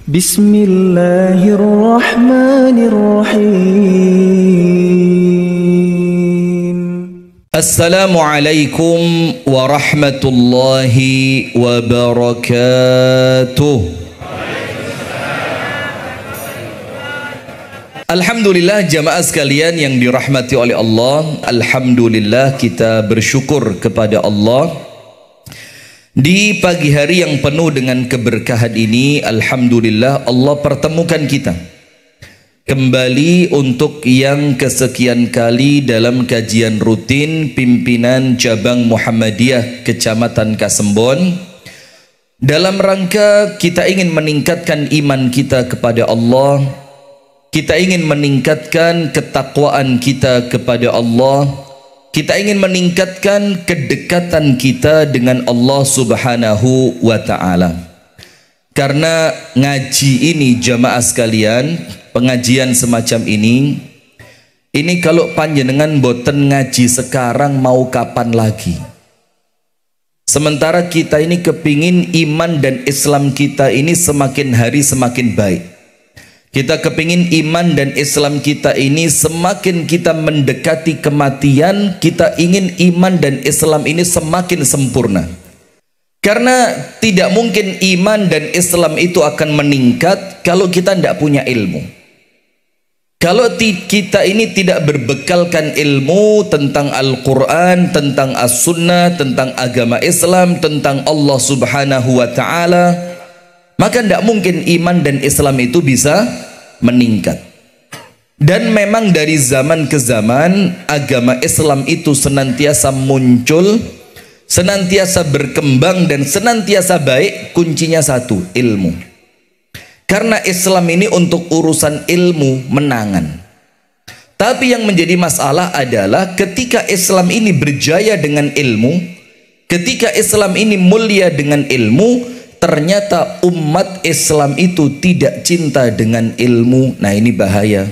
Bismillahirrahmanirrahim. Assalamualaikum warahmatullahi wabarakatuh. Alhamdulillah jamaah sekalian yang dirahmati oleh Allah. Alhamdulillah kita bersyukur kepada Allah di pagi hari yang penuh dengan keberkahan ini. Alhamdulillah Allah pertemukan kita kembali untuk yang kesekian kali dalam kajian rutin pimpinan cabang Muhammadiyah Kecamatan Kasembon, dalam rangka kita ingin meningkatkan iman kita kepada Allah. Kita ingin meningkatkan ketakwaan kita kepada Allah. Kita ingin meningkatkan kedekatan kita dengan Allah Subhanahu wa ta'ala. Karena ngaji ini jamaah sekalian, pengajian semacam ini kalau panjenengan boten ngaji sekarang mau kapan lagi? Sementara kita ini kepingin iman dan Islam kita ini semakin hari semakin baik. Kita kepingin iman dan Islam kita ini semakin kita mendekati kematian, kita ingin iman dan Islam ini semakin sempurna. Karena tidak mungkin iman dan Islam itu akan meningkat kalau kita tidak punya ilmu. Kalau kita ini tidak berbekalkan ilmu tentang Al-Quran, tentang As-Sunnah, tentang agama Islam, tentang Allah Subhanahu wa ta'ala, maka tidak mungkin iman dan Islam itu bisa meningkat. Dan memang dari zaman ke zaman agama Islam itu senantiasa muncul, senantiasa berkembang dan senantiasa baik. Kuncinya satu, ilmu. Karena Islam ini untuk urusan ilmu menangan. Tapi yang menjadi masalah adalah ketika Islam ini berjaya dengan ilmu, ketika Islam ini mulia dengan ilmu, ternyata umat Islam itu tidak cinta dengan ilmu. Nah ini bahaya.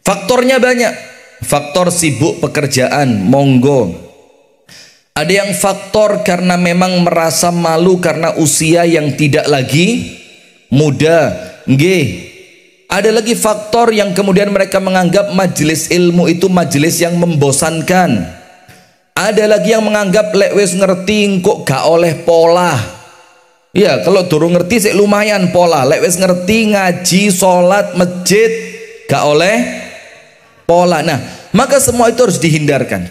Faktornya banyak. Faktor sibuk pekerjaan, monggo. Ada yang faktor karena memang merasa malu karena usia yang tidak lagi muda, nggih. Ada lagi faktor yang kemudian mereka menganggap majelis ilmu itu majelis yang membosankan. Ada lagi yang menganggap lek wis ngerti kok gak oleh pola. Ya, kalau durung ngerti sih lumayan pola. Lek wis ngerti ngaji, sholat, masjid, gak oleh pola. Nah, maka semua itu harus dihindarkan.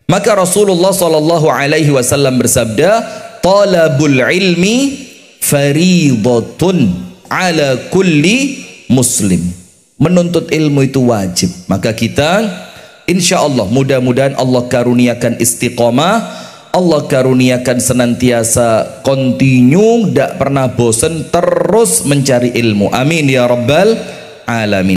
Maka Rasulullah SAW bersabda, "Talabul ilmi faridatun ala kulli muslim." Menuntut ilmu itu wajib. Maka kita insya Allah mudah-mudahan Allah karuniakan istiqomah, Allah karuniakan senantiasa continue, tidak pernah bosan, terus mencari ilmu. Amin ya rabbal alamin.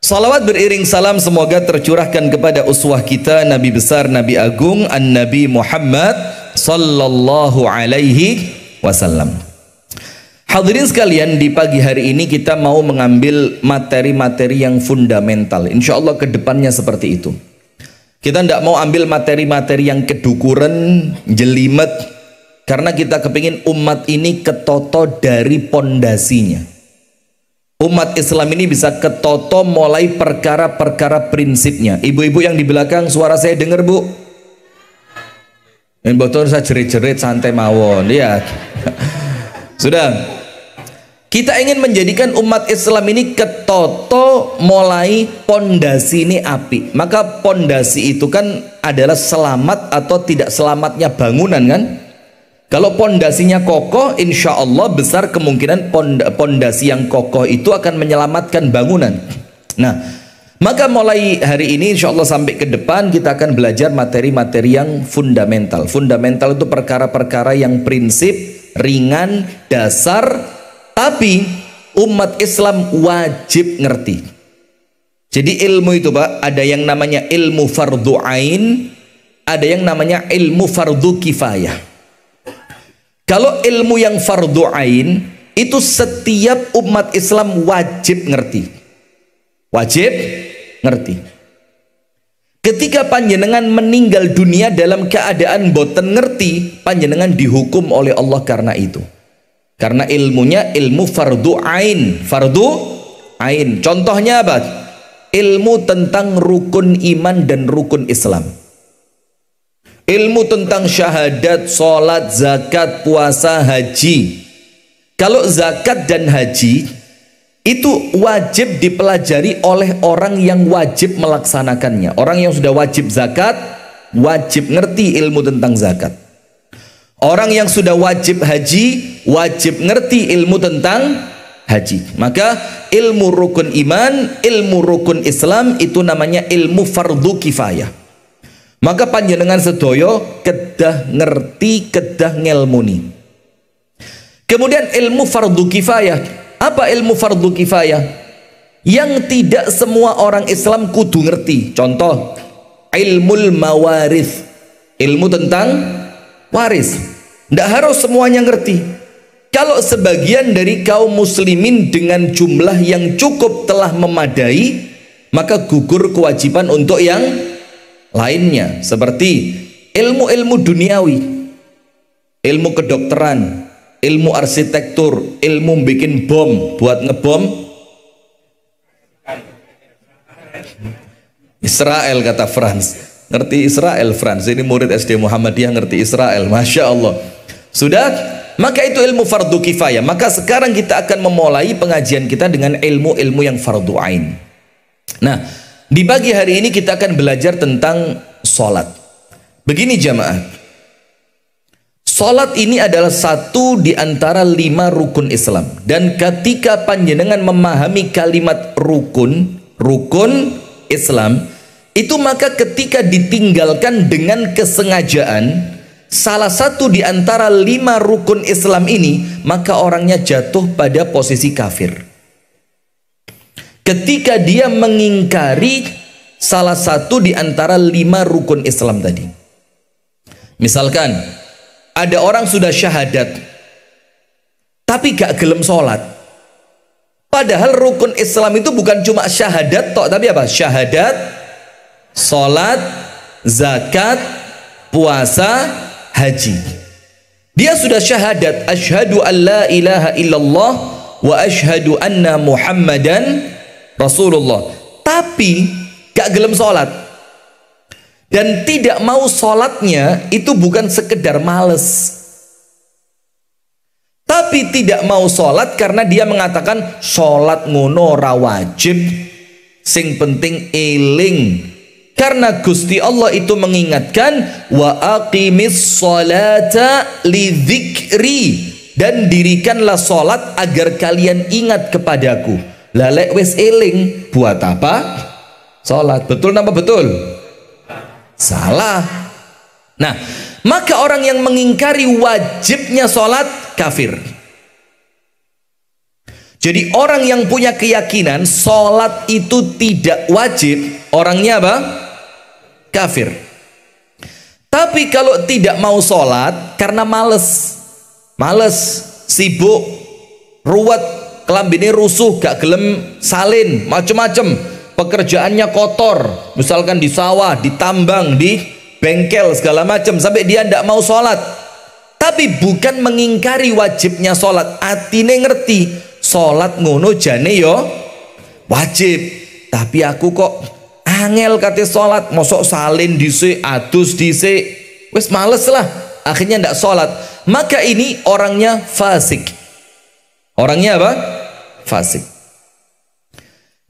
Salawat beriring salam semoga tercurahkan kepada uswah kita, Nabi besar, Nabi agung, An-Nabi Muhammad sallallahu alaihi wasallam. Hadirin sekalian, di pagi hari ini kita mau mengambil materi-materi yang fundamental. Insya Allah kedepannya seperti itu. Kita tidak mau ambil materi-materi yang kedukuran, jelimet, karena kita kepingin umat ini ketoto dari pondasinya. Umat Islam ini bisa ketoto mulai perkara-perkara prinsipnya. Ibu-ibu yang di belakang, suara saya dengar bu? Yang betul saya jerit-jerit santai mawon, lihat. Sudah. Kita ingin menjadikan umat Islam ini ketoto mulai pondasi ini api. Maka pondasi itu kan adalah selamat atau tidak selamatnya bangunan kan. Kalau pondasinya kokoh, insya Allah besar kemungkinan pondasi yang kokoh itu akan menyelamatkan bangunan. Nah, maka mulai hari ini insya Allah sampai ke depan kita akan belajar materi-materi yang fundamental. Fundamental itu perkara-perkara yang prinsip, ringan, dasar, tapi umat Islam wajib ngerti. Jadi ilmu itu Pak, ada yang namanya ilmu fardu ain, ada yang namanya ilmu fardu kifayah. Kalau ilmu yang fardu ain itu setiap umat Islam wajib ngerti. Wajib ngerti. Ketika panjenengan meninggal dunia dalam keadaan boten ngerti, panjenengan dihukum oleh Allah karena itu. Karena ilmunya ilmu fardu ain. Fardu ain. Contohnya apa? Ilmu tentang rukun iman dan rukun Islam. Ilmu tentang syahadat, sholat, zakat, puasa, haji. Kalau zakat dan haji itu wajib dipelajari oleh orang yang wajib melaksanakannya. Orang yang sudah wajib zakat wajib ngerti ilmu tentang zakat. Orang yang sudah wajib haji wajib ngerti ilmu tentang haji. Maka ilmu rukun iman, ilmu rukun Islam itu namanya ilmu fardu kifayah. Maka panjenengan sedoyo kedah ngerti, kedah ngelmuni. Kemudian ilmu fardu kifayah. Apa ilmu fardu kifayah? Yang tidak semua orang Islam kudu ngerti. Contoh, ilmul mawarith. Ilmu tentang waris. Tidak harus semuanya ngerti. Kalau sebagian dari kaum muslimin dengan jumlah yang cukup telah memadai, maka gugur kewajiban untuk yang lainnya. Seperti ilmu-ilmu duniawi, ilmu kedokteran, ilmu arsitektur, ilmu bikin bom, buat ngebom. Israel kata Frans. Ngerti Israel Frans? Ini murid SD Muhammadiyah ngerti Israel. Masya Allah. Sudah? Maka itu ilmu fardu kifayah. Maka sekarang kita akan memulai pengajian kita dengan ilmu-ilmu yang fardu ain. Nah, di pagi hari ini kita akan belajar tentang sholat. Begini jamaah, sholat ini adalah satu di antara 5 rukun Islam. Dan ketika panjenengan memahami kalimat rukun, rukun Islam, itu maka ketika ditinggalkan dengan kesengajaan salah satu di antara 5 rukun Islam ini, maka orangnya jatuh pada posisi kafir. Ketika dia mengingkari salah satu di antara 5 rukun Islam tadi. Misalkan ada orang sudah syahadat tapi gak gelem sholat. Padahal rukun Islam itu bukan cuma syahadat tok, tapi apa? Syahadat, sholat, zakat, puasa, haji. Dia sudah syahadat, asyhadu an la ilaha illallah wa asyhadu anna muhammadan Rasulullah, tapi gak gelem sholat. Dan tidak mau sholatnya itu bukan sekedar males, tapi tidak mau sholat karena dia mengatakan sholat ngono ora wajib, sing penting eling. Karena Gusti Allah itu mengingatkan wa aqimis sholata lidzikri, dan dirikanlah sholat agar kalian ingat kepadaku. Lalek wis eling buat apa sholat? Betul apa betul? Salah. Nah, maka orang yang mengingkari wajibnya sholat kafir. Jadi orang yang punya keyakinan sholat itu tidak wajib, orangnya apa? Kafir. Tapi kalau tidak mau sholat karena males, sibuk, ruwet, kelambine rusuh, gak gelem salin, macem-macem, pekerjaannya kotor, misalkan di sawah, di tambang, di bengkel, segala macam, sampai dia tidak mau sholat. Tapi bukan mengingkari wajibnya sholat, atine ngerti sholat ngono jane yo wajib, tapi aku kok angel kate sholat, mosok salin dhisik, adus dhisik, wis males lah, akhirnya ndak sholat. Maka ini orangnya fasik. Orangnya apa? Fasik.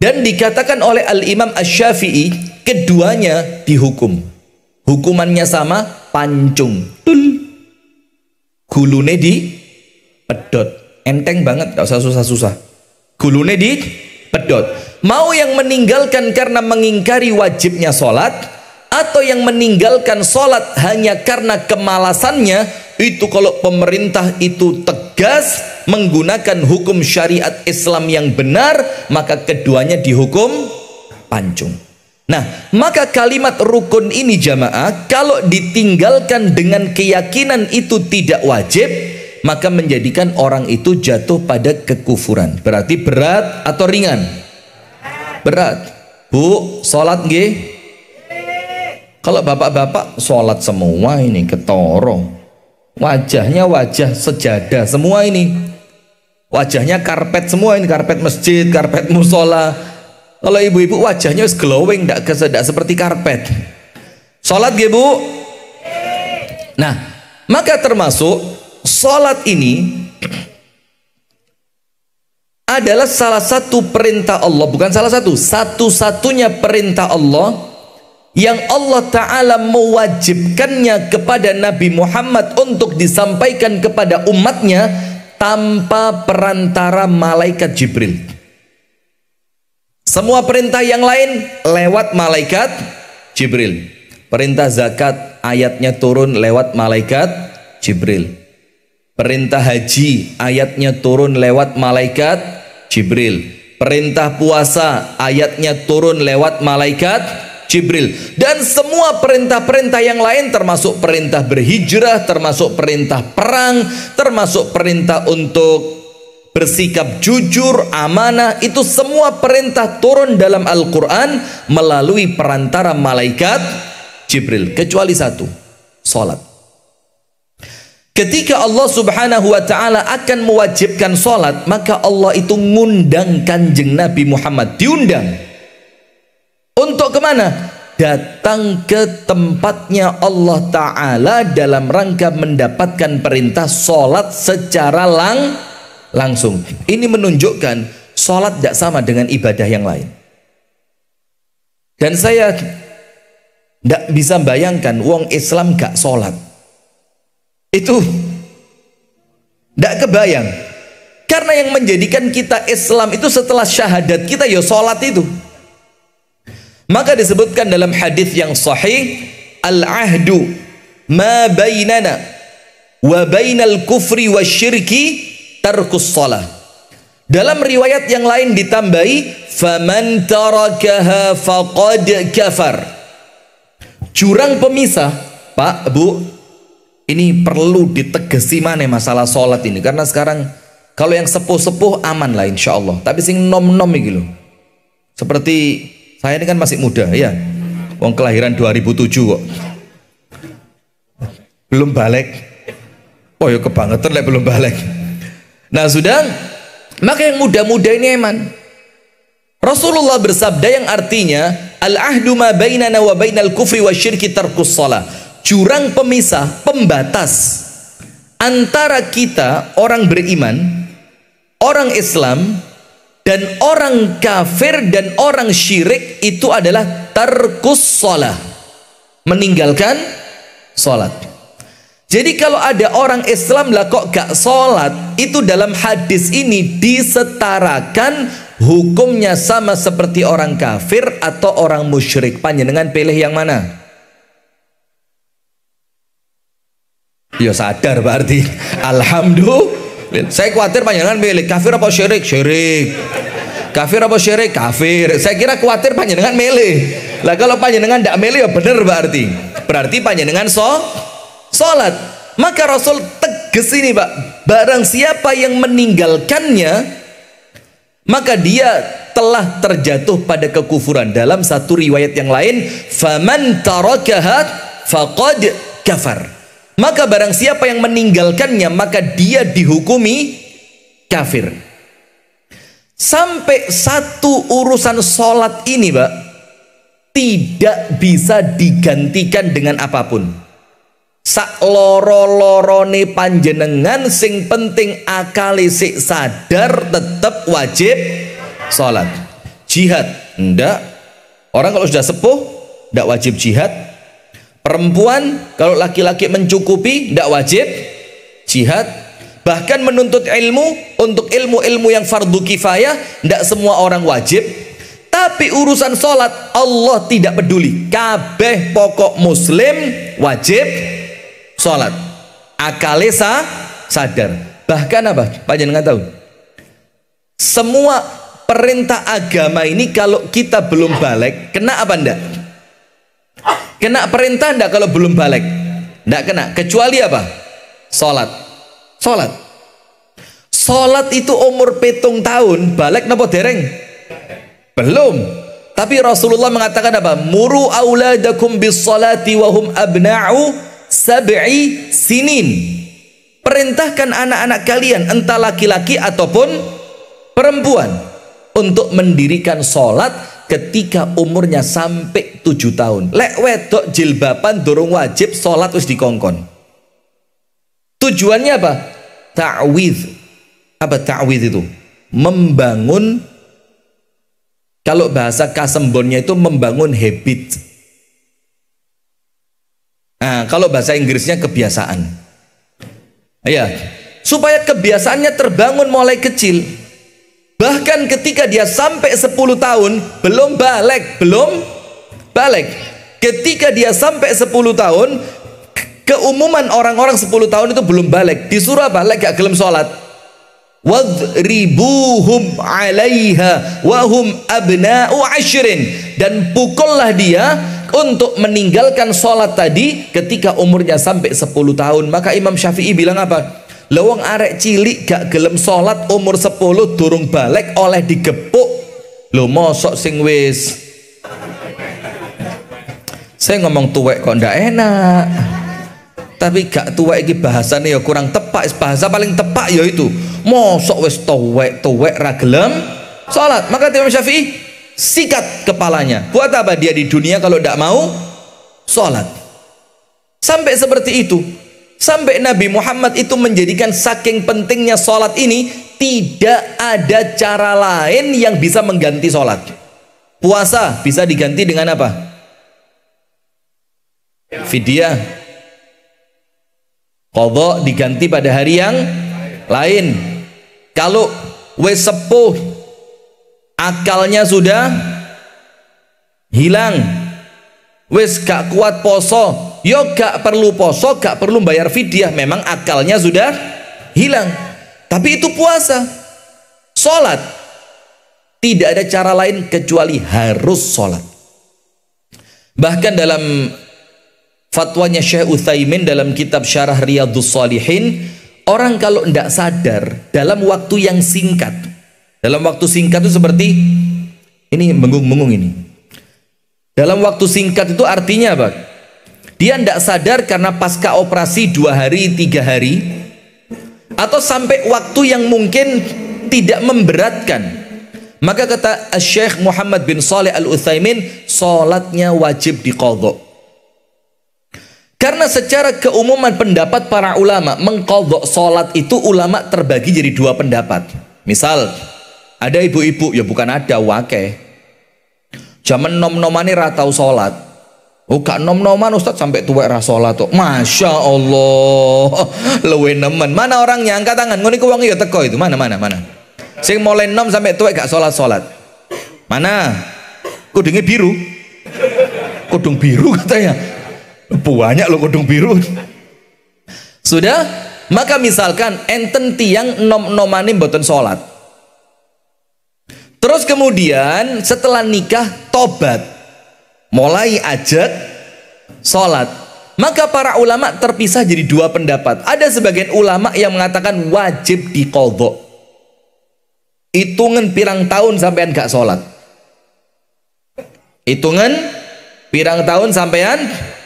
Dan dikatakan oleh Al-Imam Asy-Syafi'i, keduanya dihukum. Hukumannya sama, pancung. Gulune di pedot. Enteng banget, gak usah susah-susah. Gulune di pedot. Mau yang meninggalkan karena mengingkari wajibnya sholat, atau yang meninggalkan sholat hanya karena kemalasannya, itu kalau pemerintah itu tegas menggunakan hukum syariat Islam yang benar, maka keduanya dihukum pancung. Nah, maka kalimat rukun ini jamaah, kalau ditinggalkan dengan keyakinan itu tidak wajib, maka menjadikan orang itu jatuh pada kekufuran. Berarti berat atau ringan? Berat. Bu, sholat nggih? Kalau bapak-bapak sholat semua ini ketoro, wajahnya wajah sejadah semua ini, Wajahnya karpet semua ini, karpet masjid, karpet musola. Kalau ibu-ibu wajahnya glowing, tidak seperti karpet. Sholat ya Bu? Nah, maka termasuk sholat ini adalah salah satu perintah Allah, bukan salah satu, satu-satunya perintah Allah yang Allah Ta'ala mewajibkannya kepada Nabi Muhammad untuk disampaikan kepada umatnya tanpa perantara malaikat Jibril. Semua perintah yang lain lewat malaikat Jibril. Perintah zakat ayatnya turun lewat malaikat Jibril. Perintah haji ayatnya turun lewat malaikat Jibril. Perintah puasa ayatnya turun lewat malaikat Jibril. Dan semua perintah-perintah yang lain, termasuk perintah berhijrah, termasuk perintah perang, termasuk perintah untuk bersikap jujur, amanah, itu semua perintah turun dalam Al-Quran melalui perantara malaikat Jibril, kecuali satu, sholat. Ketika Allah Subhanahu wa Ta'ala akan mewajibkan sholat, maka Allah itu ngundang Kanjeng Nabi Muhammad, diundang untuk kemana? Datang ke tempatnya Allah Ta'ala dalam rangka mendapatkan perintah sholat secara langsung. Ini menunjukkan sholat tidak sama dengan ibadah yang lain. Dan saya tidak bisa bayangkan wong Islam gak sholat. Itu tidak kebayang. Karena yang menjadikan kita Islam itu setelah syahadat kita ya sholat itu. Maka disebutkan dalam hadis yang sahih, al-ahdu ma bainana wa bainal kufri wasyirki tarkus shalah. Dalam riwayat yang lain ditambahi, faman tarakaha faqad kafar. Jurang pemisah, Pak, Bu, ini perlu ditegesi mana masalah sholat ini. Karena sekarang kalau yang sepuh-sepuh aman lah insya Allah. Tapi sing nom-nom gitu loh. Seperti saya ini kan masih muda ya. Wong kelahiran 2007 kok. Belum balik. Oh ya kebangetan lah belum balik. Nah sudah, maka yang muda-muda ini eman. Rasulullah bersabda yang artinya al-ahdu ma bainana wa bainal kufri wasyirki tarkus shalah. Jurang pemisah, pembatas antara kita orang beriman, orang Islam, dan orang kafir dan orang syirik itu adalah tarkus shalah, meninggalkan sholat. Jadi kalau ada orang Islam lah kok gak sholat, itu dalam hadis ini disetarakan hukumnya sama seperti orang kafir atau orang musyrik. Panjenengan pilih yang mana? Ya sadar berarti. Alhamdulillah. Saya khawatir panjenengan milih kafir apa syirik? Syirik. Kafir apa syirik? Kafir. Saya kira khawatir panjenengan milih. Lah kalau panjenengan tidak milih ya benar berarti. Berarti panjenengan sholat. Maka Rasul tegas ini Pak. Barang siapa yang meninggalkannya, maka dia telah terjatuh pada kekufuran. Dalam satu riwayat yang lain, faman tarakaha faqad kafar. Maka barang siapa yang meninggalkannya, maka dia dihukumi kafir. Sampai satu urusan sholat ini Pak tidak bisa digantikan dengan apapun. Sak loro-lorone panjenengan, sing penting akali sik sadar, tetap wajib sholat. Jihad enggak. Orang kalau sudah sepuh enggak wajib jihad. Perempuan kalau laki-laki mencukupi tidak wajib jihad. Bahkan menuntut ilmu, untuk ilmu-ilmu yang fardu kifayah tidak semua orang wajib. Tapi urusan sholat Allah tidak peduli. Kabeh pokok muslim wajib sholat. Akalesa sadar. Bahkan apa? Panjenengan tahu? Semua perintah agama ini kalau kita belum balik, kena apa enggak? Kena perintah enggak kalau belum balik? Enggak kena, kecuali apa? Sholat. Sholat itu umur 7 tahun, balik napa dereng? Belum. Tapi Rasulullah mengatakan apa? Muru auladakum bis salati wa hum abna'u sab'i sinin. perintahkan anak-anak kalian, entah laki-laki ataupun perempuan, untuk mendirikan sholat ketika umurnya sampai 7 tahun. Lek wedok jilbaban durung wajib sholat wis dikongkon. Tujuannya apa? Ta'widh. Apa ta'widh itu? Membangun, kalau bahasa Kasembonnya itu membangun habit. Nah, kalau bahasa Inggrisnya kebiasaan. Ya, supaya kebiasaannya terbangun mulai kecil. Bahkan ketika dia sampai 10 tahun belum balik. Ketika dia sampai 10 tahun, keumuman orang-orang 10 tahun itu belum balik. Disuruh apa? Lek gak gelem sholat. Wadribuhum 'alaiha wa hum abna'u 'ashrin, dan pukullah dia untuk meninggalkan sholat tadi ketika umurnya sampai 10 tahun. Maka Imam Syafi'i bilang apa? Lawang arek cilik gak gelem sholat umur 10 durung balik oleh digepuk. Lo mosok sing wis, saya ngomong tuwek kok ndak enak, tapi gak tuwek iki bahasane ya kurang tepat. Bahasa paling tepat ya itu mosok wis tuwek ra gelem sholat. Maka Imam Syafi'i sikat kepalanya. Buat apa dia di dunia kalau ndak mau sholat? Sampai seperti itu. Sampai Nabi Muhammad itu menjadikan saking pentingnya sholat ini, tidak ada cara lain yang bisa mengganti sholat. Puasa bisa diganti dengan apa? Fidyah. Qadha diganti pada hari yang lain. Kalau wis sepuh, akalnya sudah hilang, wis gak kuat poso, yo gak perlu poso, gak perlu bayar fidyah, memang akalnya sudah hilang. Tapi itu puasa. Sholat tidak ada cara lain kecuali harus sholat. Bahkan dalam fatwanya Syekh Utsaimin dalam kitab Syarah Riyadhus Shalihin, orang kalau tidak sadar dalam waktu yang singkat, dalam waktu singkat itu seperti ini, mengung-mengung ini, dalam waktu singkat itu artinya apa? Dia tidak sadar karena pasca operasi 2 hari 3 hari, atau sampai waktu yang mungkin tidak memberatkan, maka kata Syekh Muhammad bin Shalih Al-Utsaimin, sholatnya wajib diqadha. Karena secara keumuman pendapat para ulama, mengqadha sholat itu ulama terbagi jadi 2 pendapat. Misal ada ibu-ibu, ya bukan ada, wake zaman nom-nomane ra tau sholat. Oh gak nom-noman Ustaz sampai tuwek ra sholat tuh. Masya Allah, luwe nemen. Mana orangnya? Angkat tangan. Ngono iku wong ya teko itu. Mana. Sing mulai nom sampai tuwek gak sholat. Mana? Kudungnya biru. Kudung biru katanya. Banyak loh kudung biru. Sudah? Maka misalkan enten tiang nom-nomane mboten sholat. Terus kemudian setelah nikah tobat, mulai ajak sholat, maka para ulama terpisah jadi 2 pendapat. Ada sebagian ulama yang mengatakan wajib diqadha. Hitungan pirang tahun sampean gak sholat, hitungan pirang tahun sampean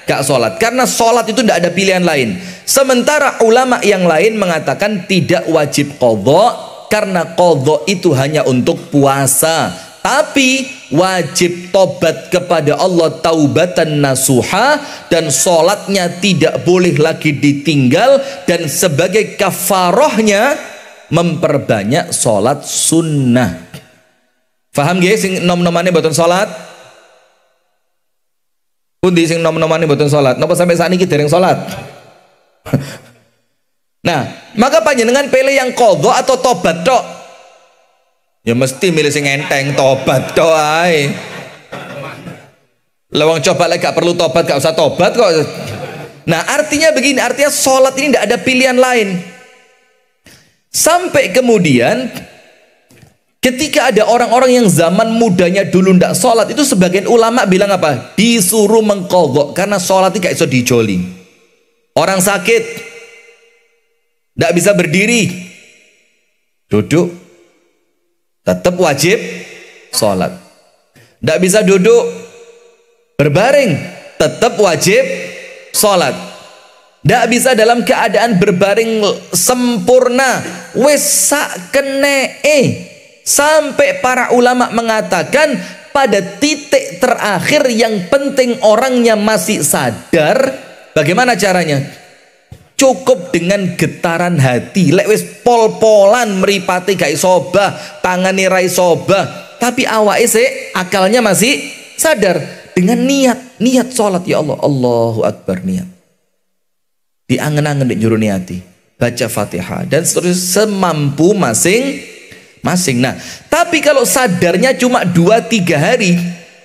gak sholat, karena sholat itu tidak ada pilihan lain. Sementara ulama yang lain mengatakan tidak wajib qadha, karena qadha itu hanya untuk puasa, tapi wajib tobat kepada Allah taubatan nasuha, dan sholatnya tidak boleh lagi ditinggal, dan sebagai kafarahnya memperbanyak sholat sunnah. Faham guys? Sing nom-nomane boten sholat, pundi sing nom-nomane boten sholat, napa sampai saat ini dereng sholat? Nah, maka panjenengan pilih yang qadha atau tobat tok? Ya mesti milih sing enteng, tobat tok ae. Lawang coba lagi gak perlu tobat, gak usah tobat kok. Nah, artinya begini, artinya sholat ini tidak ada pilihan lain. Sampai kemudian ketika ada orang-orang yang zaman mudanya dulu tidak sholat, itu sebagian ulama bilang apa? Disuruh mengqadha, karena sholat itu gak bisa dijoli. Orang sakit tidak bisa berdiri, duduk, tetap wajib sholat. Tidak bisa duduk, berbaring, tetap wajib sholat. Tidak bisa dalam keadaan berbaring sempurna. Wes sak kenee. Sampai para ulama mengatakan pada titik terakhir yang penting orangnya masih sadar. Bagaimana caranya? Cukup dengan getaran hati. Lek wis pol-polan meripati gak iso obah, tangane ra iso obah, tapi awake sik akalnya masih sadar dengan niat salat. Ya Allah, Allahu Akbar, niat. Diangen-angen nek njero niati, baca Fatihah dan seterusnya semampu masing-masing. Nah, tapi kalau sadarnya cuma 2-3 hari,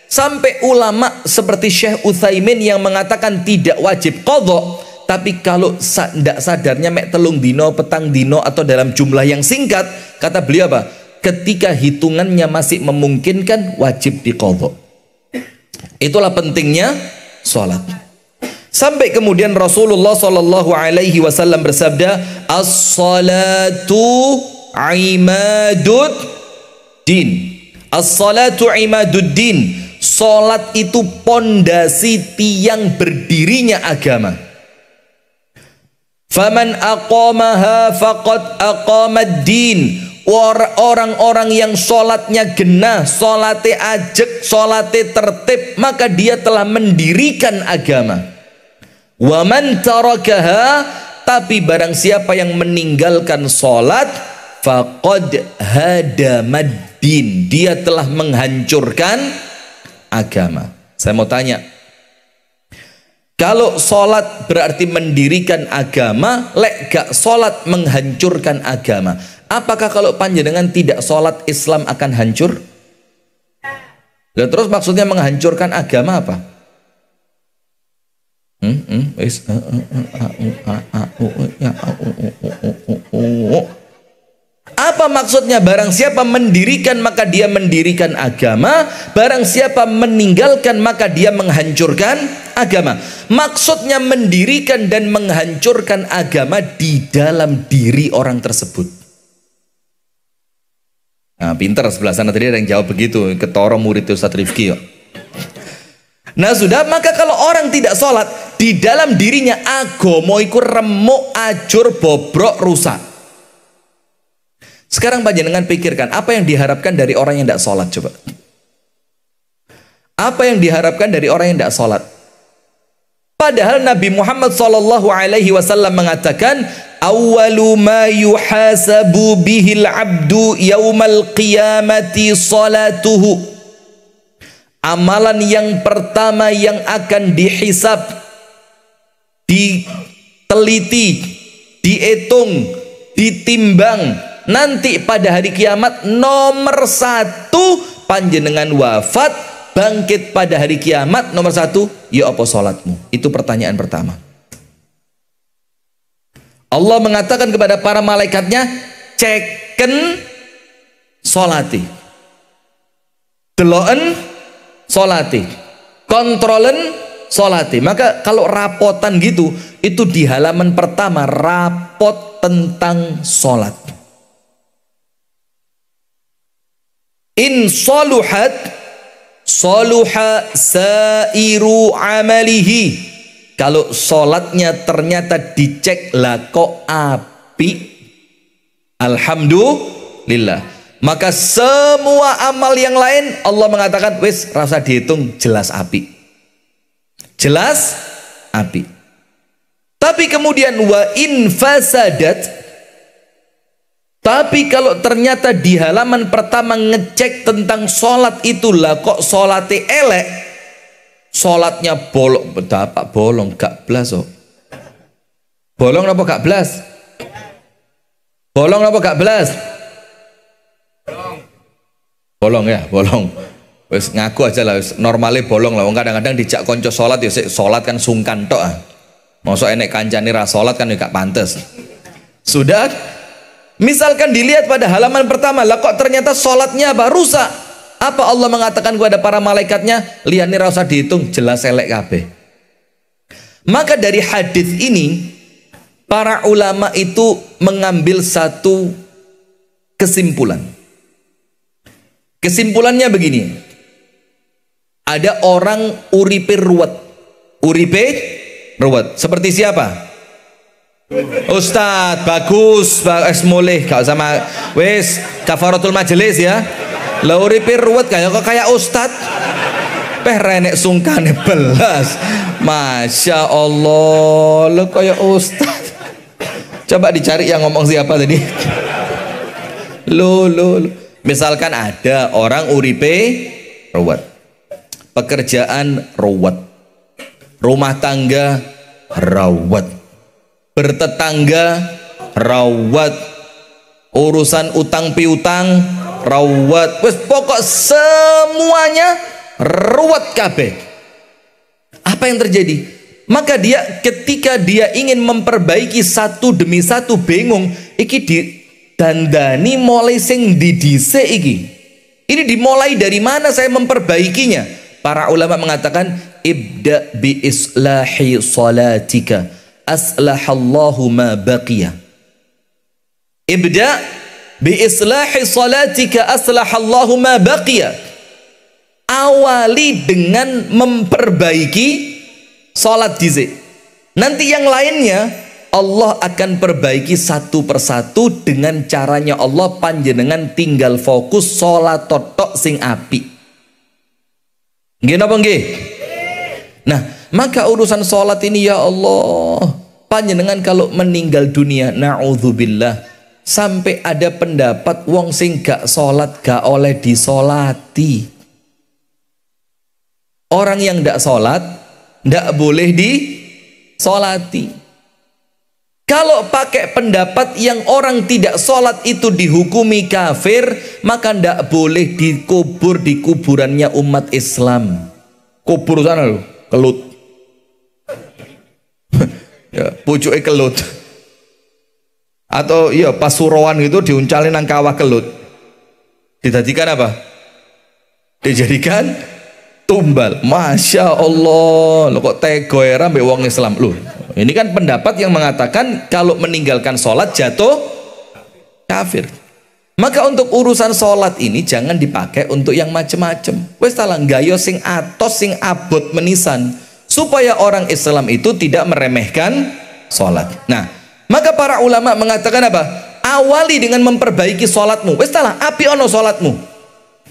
sampai ulama seperti Syekh Utsaimin yang mengatakan tidak wajib qadha. Tapi kalau tidak sadarnya mek telung dino, petang dino, atau dalam jumlah yang singkat, kata beliau apa? Ketika hitungannya masih memungkinkan, wajib diqadha. Itulah pentingnya sholat. Sampai kemudian Rasulullah Shallallahu Alaihi Wasallam bersabda, as-salatu imadud din. As-salatu imadud din. Sholat itu pondasi tiang berdirinya agama. Faman aqamaha faqad aqamad din. Orang-orang yang sholatnya genah, sholatnya ajek, sholatnya tertib, maka dia telah mendirikan agama. Wa man tarakaha, tapi barang siapa yang meninggalkan sholat, faqad hadamad din, dia telah menghancurkan agama. Saya mau tanya, kalau sholat berarti mendirikan agama, lek gak sholat menghancurkan agama. Apakah kalau panjenengan tidak sholat Islam akan hancur? Dan terus maksudnya menghancurkan agama apa? Apa maksudnya? Barang siapa mendirikan maka dia mendirikan agama, barang siapa meninggalkan maka dia menghancurkan agama. Maksudnya mendirikan dan menghancurkan agama di dalam diri orang tersebut. Nah, pintar sebelah sana tadi ada yang jawab begitu, ketoro murid Ustaz Rifki yuk. Nah sudah, maka kalau orang tidak sholat, di dalam dirinya agama iku remuk, ajur, bobrok, rusak. Sekarang panjenengan pikirkan, apa yang diharapkan dari orang yang tidak sholat? Coba. Apa yang diharapkan dari orang yang tidak sholat? Padahal Nabi Muhammad SAW mengatakan, awwalu ma yuhasabu bihil abdu yaumal qiyamati salatuhu. Amalan yang pertama yang akan dihisab, diteliti, dihitung, ditimbang nanti pada hari kiamat, nomor 1 panjenengan wafat, bangkit pada hari kiamat, nomor 1, ya apa sholatmu? Itu pertanyaan pertama. Allah mengatakan kepada para malaikatnya, ceken sholati, deloen sholati, kontrolen sholati. Maka kalau rapotan gitu, itu di halaman pertama rapot tentang sholat. In saluhat saluha sairu amalihi. Kalau sholatnya ternyata dicek lah kok api, alhamdulillah, maka semua amal yang lain Allah mengatakan wis rasa dihitung, jelas api, jelas api. Tapi kemudian wa in fasadat, tapi kalau ternyata di halaman pertama ngecek tentang sholat itulah kok sholatnya elek, sholatnya bolong, betapa bolong, gak belas oh. Bolong apa gak belas? Bolong apa gak belas? Bolong ya, bolong. Wis ngaku aja lah, normalnya bolong lah. Kadang-kadang dijak konco sholat ya, sholat kan sungkan tok ah. Masa enek kancane ra sholat kan ya gak pantes. Sudah. Misalkan dilihat pada halaman pertama, lah kok ternyata sholatnya apa? Rusak. Apa Allah mengatakan kepada para malaikatnya? Lihat nih rasa dihitung, jelas elek kabeh. Maka dari hadis ini, para ulama itu mengambil satu kesimpulan. Kesimpulannya begini. Ada orang uripe ruwet. Uripe ruwet. Seperti siapa? Ustadz bagus, mulih gak sama wis kafaratul majelis ya. Lah uripe ruwet kayak ustadz. Peh renek sungkane belas. Masya Allah, lo kayak ustadz. Coba dicari yang ngomong siapa tadi. Lo. Misalkan ada orang uripe ruwet, pekerjaan ruwet, rumah tangga rawat, bertetangga rawat, urusan utang piutang rawat, wes pokok semuanya ruwet kabeh. Apa yang terjadi? Maka dia ketika dia ingin memperbaiki satu demi satu bingung, iki dandani mulai sing didhisik iki. Ini dimulai dari mana saya memperbaikinya? Para ulama mengatakan ibda bi islahi salatika aslahallahu ma baqiya. Ibda bi islahi salatika aslahallahu ma baqiya. Awali dengan memperbaiki salat dhisik. Nanti yang lainnya Allah akan perbaiki satu persatu dengan caranya Allah. Panjenengan tinggal fokus salat totok sing api. Nggih napa nggih? Nah, maka urusan salat ini ya Allah, panjenengan kalau meninggal dunia naudzubillah, sampai ada pendapat wong sing gak salat gak oleh disolati. Orang yang gak salat gak boleh disolati. Kalau pakai pendapat yang orang tidak sholat itu dihukumi kafir, maka tidak boleh dikubur di kuburannya umat Islam. Kubur sana loh, kelut. Ya, pucuknya kelut. Atau ya pasuruan gitu diuncalin nang kawah kelut. Dijadikan apa? Dijadikan tumbal. Masya Allah, lo kok tego era mbek wong Islam loh. Ini kan pendapat yang mengatakan kalau meninggalkan sholat jatuh kafir. Maka untuk urusan sholat ini jangan dipakai untuk yang macem-macem. Wes talang gayo sing atos sing abot menisan, supaya orang Islam itu tidak meremehkan sholat. Nah, maka para ulama mengatakan apa? Awali dengan memperbaiki sholatmu. Wes talang api ono sholatmu,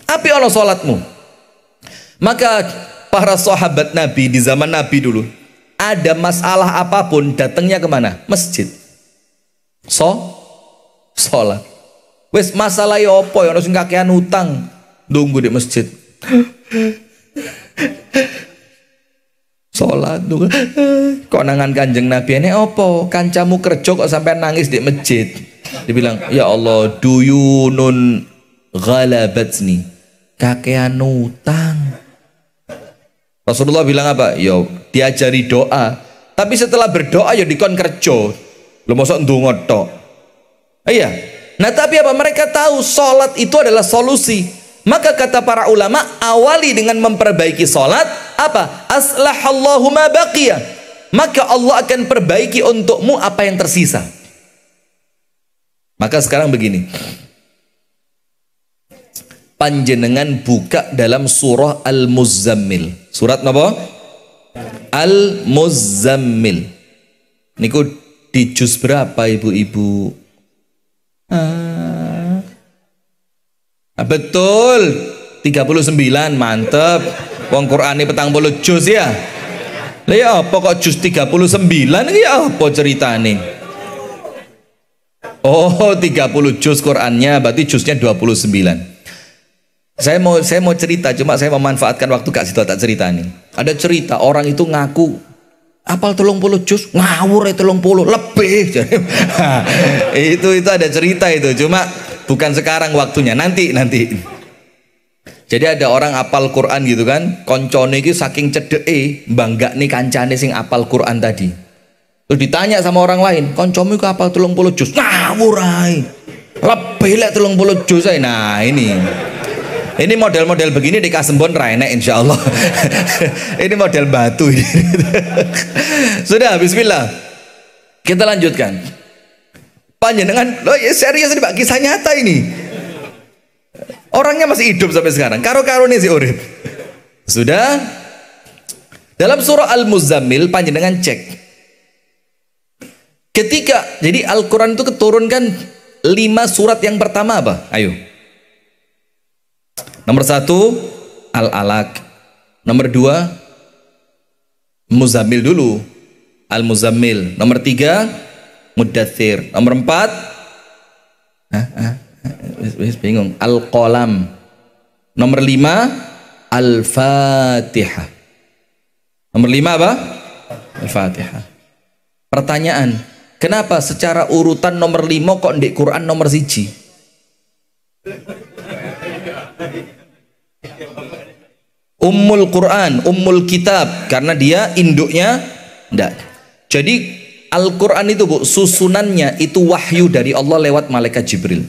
api ono sholatmu. Maka para sahabat Nabi di zaman Nabi dulu, ada masalah apapun datangnya kemana? Masjid. Sholat. Wes masalah ya apa ya, sing kakean utang, nunggu di masjid. Sholat nunggu. Konangan Kanjeng Nabi ini apa? Kancamu kerja kok sampai nangis di masjid. Dibilang, ya Allah, duyunun ghalabatni, kakean utang. Rasulullah bilang apa? Yo, diajari doa. Tapi setelah berdoa ya dikon kerja. Lu mosok ndonga tok. Iya. Nah, tapi apa? Mereka tahu salat itu adalah solusi. Maka kata para ulama, awali dengan memperbaiki salat, apa? Aslahallahu ma baqiya. Maka Allah akan perbaiki untukmu apa yang tersisa. Maka sekarang begini. Panjenengan buka dalam surah Al-Muzammil. Surat apa? Al-Muzammil. Niku di juz berapa ibu-ibu? Betul, 39, mantep. Wong Qur'ane 40 juz ya. Lah ya apa kok juz 39 iki apa ceritane? Oh, 30 juz Qur'annya, berarti juznya 29. Saya mau cerita, cuma saya memanfaatkan waktu kak situ tak cerita nih. Ada cerita orang itu ngaku apal 30 juz, ngawur 30 lebih. itu ada cerita itu, cuma bukan sekarang waktunya, nanti. Jadi ada orang apal Quran gitu kan, koncone iki saking cedeke banggane kancane sing apal Quran tadi. Terus ditanya sama orang lain, koncomu iku apal 30 juz, ngawur ae. Lebih lek 30 juz ae. Nah, ini model-model begini di Kasembon enak insya Allah. Ini model batu. Sudah, bismillah. Kita lanjutkan. Panjenengan, loh ya serius ini Pak, kisah nyata ini. Orangnya masih hidup sampai sekarang. Karo-karo nih si urip. Sudah. Dalam surah Al-Muzammil panjenengan cek. Jadi Al-Quran itu keturunkan 5 surat yang pertama apa? Ayo. Nomor 1 Al-Alaq. Nomor 2 Muzammil dulu, Al-Muzammil. Nomor 3 Muddathir. Nomor 4 bingung, Al-Qalam. Nomor 5 Al-Fatihah. Nomor 5 apa? Al-Fatihah. Pertanyaan, kenapa secara urutan nomor 5 kok di Quran nomor 1? Ummul Quran, Ummul Kitab, karena dia induknya enggak. Jadi Al-Quran itu Bu, susunannya itu wahyu dari Allah lewat malaikat Jibril.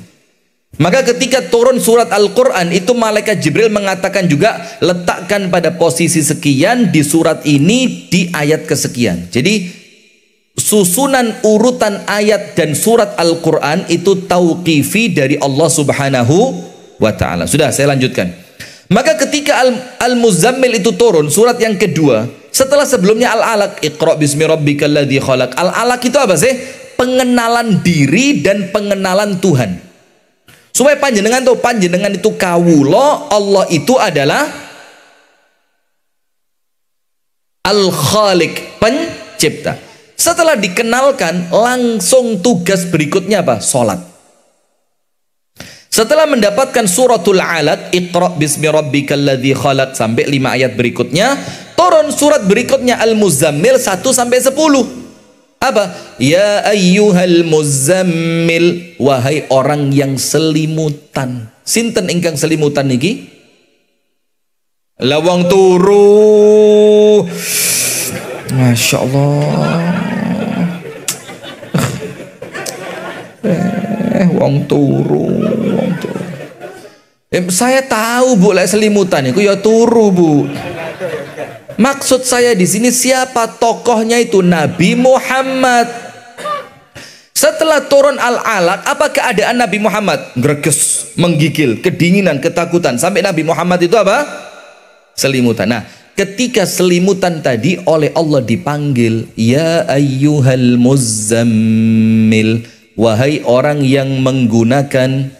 Maka ketika turun surat Al-Quran itu malaikat Jibril mengatakan juga letakkan pada posisi sekian di surat ini di ayat kesekian. Jadi susunan urutan ayat dan surat Al-Quran itu tauqifi dari Allah Subhanahu wa ta'ala. Sudah, saya lanjutkan. Maka ketika Al-Muzammil itu turun, surat yang kedua, setelah sebelumnya Al-Alaq, Iqra bismi rabbikal ladzi khalaq. Al-Alaq itu apa sih? Pengenalan diri dan pengenalan Tuhan. Supaya panjenengan itu kawula, Allah itu adalah Al-Khaliq, pencipta. Setelah dikenalkan, langsung tugas berikutnya apa? Salat. Setelah mendapatkan suratul Alaq, Iqra bismi rabbikal ladzi khalaq sampai 5 ayat berikutnya, turun surat berikutnya Al-Muzammil 1 sampai 10. Apa? Ya ayyuhal muzammil, wahai orang yang selimutan. Sinten ingkang selimutan niki? Lawang turu. Masya Allah. Wong turu. Saya tahu Bu, lek selimutan itu ya turu Bu. Maksud saya di sini siapa tokohnya itu? Nabi Muhammad. Setelah turun Al-Alaq, apa keadaan Nabi Muhammad? Greges, menggigil, kedinginan, ketakutan. Sampai Nabi Muhammad itu apa? Selimutan. Nah, ketika selimutan tadi oleh Allah dipanggil, ya ayyuhal muzammil, wahai orang yang menggunakan,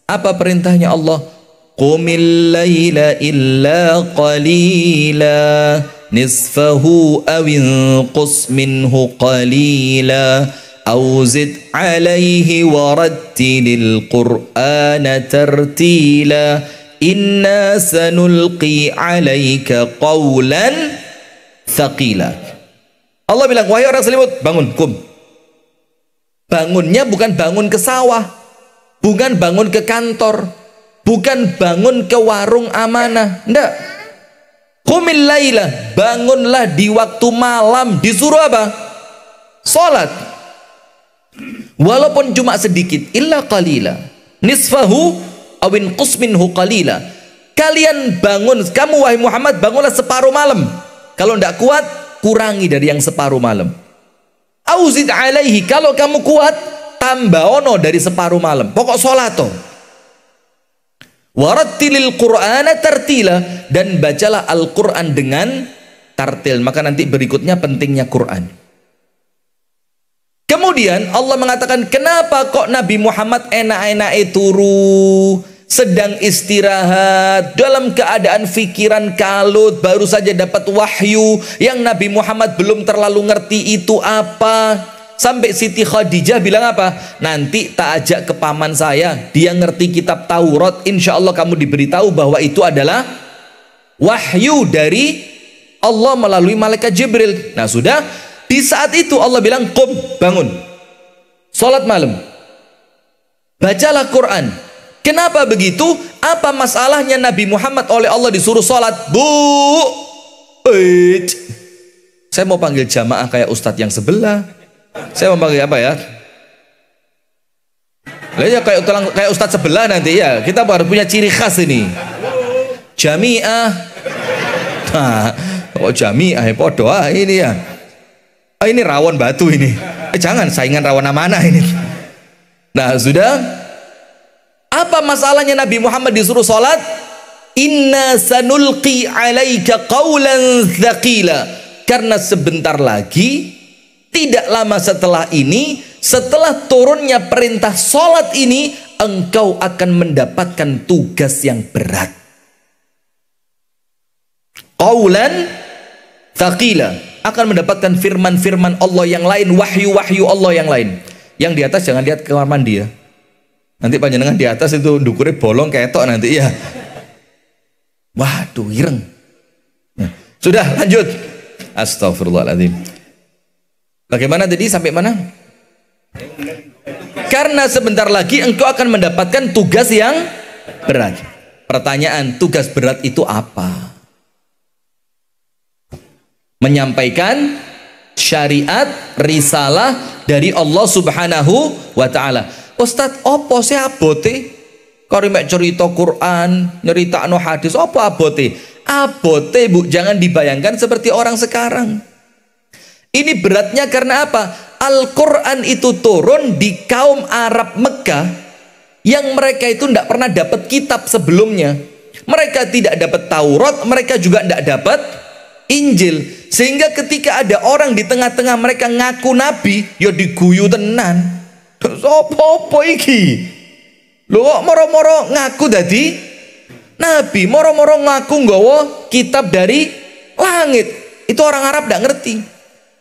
apa perintahnya Allah? Qumil laila illa qalila nisfahu awinqus minhu qalila awzid alaihi warattilil qur'ana tartila inna sanulqi alaika qawlan thaqila. Allah bilang, wahai orang selimut, bangun, kum. Bangunnya bukan bangun ke sawah, bukan bangun ke kantor, bukan bangun ke warung amanah, enggak. Qumil laila, bangunlah di waktu malam. Disuruh apa? Salat. Walaupun cuma sedikit, illa qalila nisfahu awin qus minhu qalila. Kalian bangun, kamu wahai Muhammad, bangunlah separuh malam. Kalau enggak kuat, kurangi dari yang separuh malam. Auzid alaihi, kalau kamu kuat, tambah ono dari separuh malam. Pokok solato. Warattilil qur'ana tartila, dan bacalah Al-Quran dengan tartil. Maka nanti berikutnya pentingnya Quran. Kemudian Allah mengatakan, kenapa kok Nabi Muhammad enak-enak turu, sedang istirahat, dalam keadaan pikiran kalut, baru saja dapat wahyu, yang Nabi Muhammad belum terlalu ngerti itu apa. Sampai Siti Khadijah bilang apa? Nanti tak ajak ke paman saya, dia ngerti kitab Taurat, insya Allah kamu diberitahu bahwa itu adalah wahyu dari Allah melalui malaikat Jibril. Nah sudah, di saat itu Allah bilang, qum, bangun, salat malam, bacalah Quran. Kenapa begitu? Apa masalahnya Nabi Muhammad oleh Allah disuruh salat? Bu, saya mau panggil jamaah kayak ustadz yang sebelah. Saya mau panggil apa ya? Lihat kayak ustadz sebelah nanti ya. Kita harus punya ciri khas ini. Jamiah. Nah, oh jamiah, podo ini ya. Ini rawon batu ini. Jangan, saingan rawon amanah ini. Nah sudah. Apa masalahnya Nabi Muhammad disuruh salat? Inna sanulqi alaika qawlan thaqila. Karena sebentar lagi Tidak lama setelah ini, setelah turunnya perintah sholat ini, engkau akan mendapatkan tugas yang berat. Qaulan thaqila, akan mendapatkan firman-firman Allah yang lain, wahyu-wahyu Allah yang lain. Yang di atas jangan lihat ke kamar mandi ya. Nanti panjenengan di atas itu dukurnya bolong ketok nanti ya. Waduh, ireng. Nah, sudah lanjut. Astagfirullahaladzim. Bagaimana tadi sampai mana? Karena sebentar lagi engkau akan mendapatkan tugas yang berat. Pertanyaan, tugas berat itu apa? Menyampaikan syariat, risalah dari Allah Subhanahu wa Ta'ala. Ustadz, opo sih abote? Kau mek cerita Quran, nyeritakno hadis, opo abote? Abote, Bu, jangan dibayangkan seperti orang sekarang. Ini beratnya karena apa? Al-Quran itu turun di kaum Arab Mekah yang mereka itu tidak pernah dapat kitab sebelumnya. Mereka tidak dapat Taurat, mereka juga tidak dapat Injil. Sehingga ketika ada orang di tengah-tengah mereka ngaku nabi, ya diguyu tenan. Apa iki? Lho kok moro-moro ngaku dadi nabi, moro-moro ngaku nggawa kitab dari langit. Itu orang Arab tidak ngerti.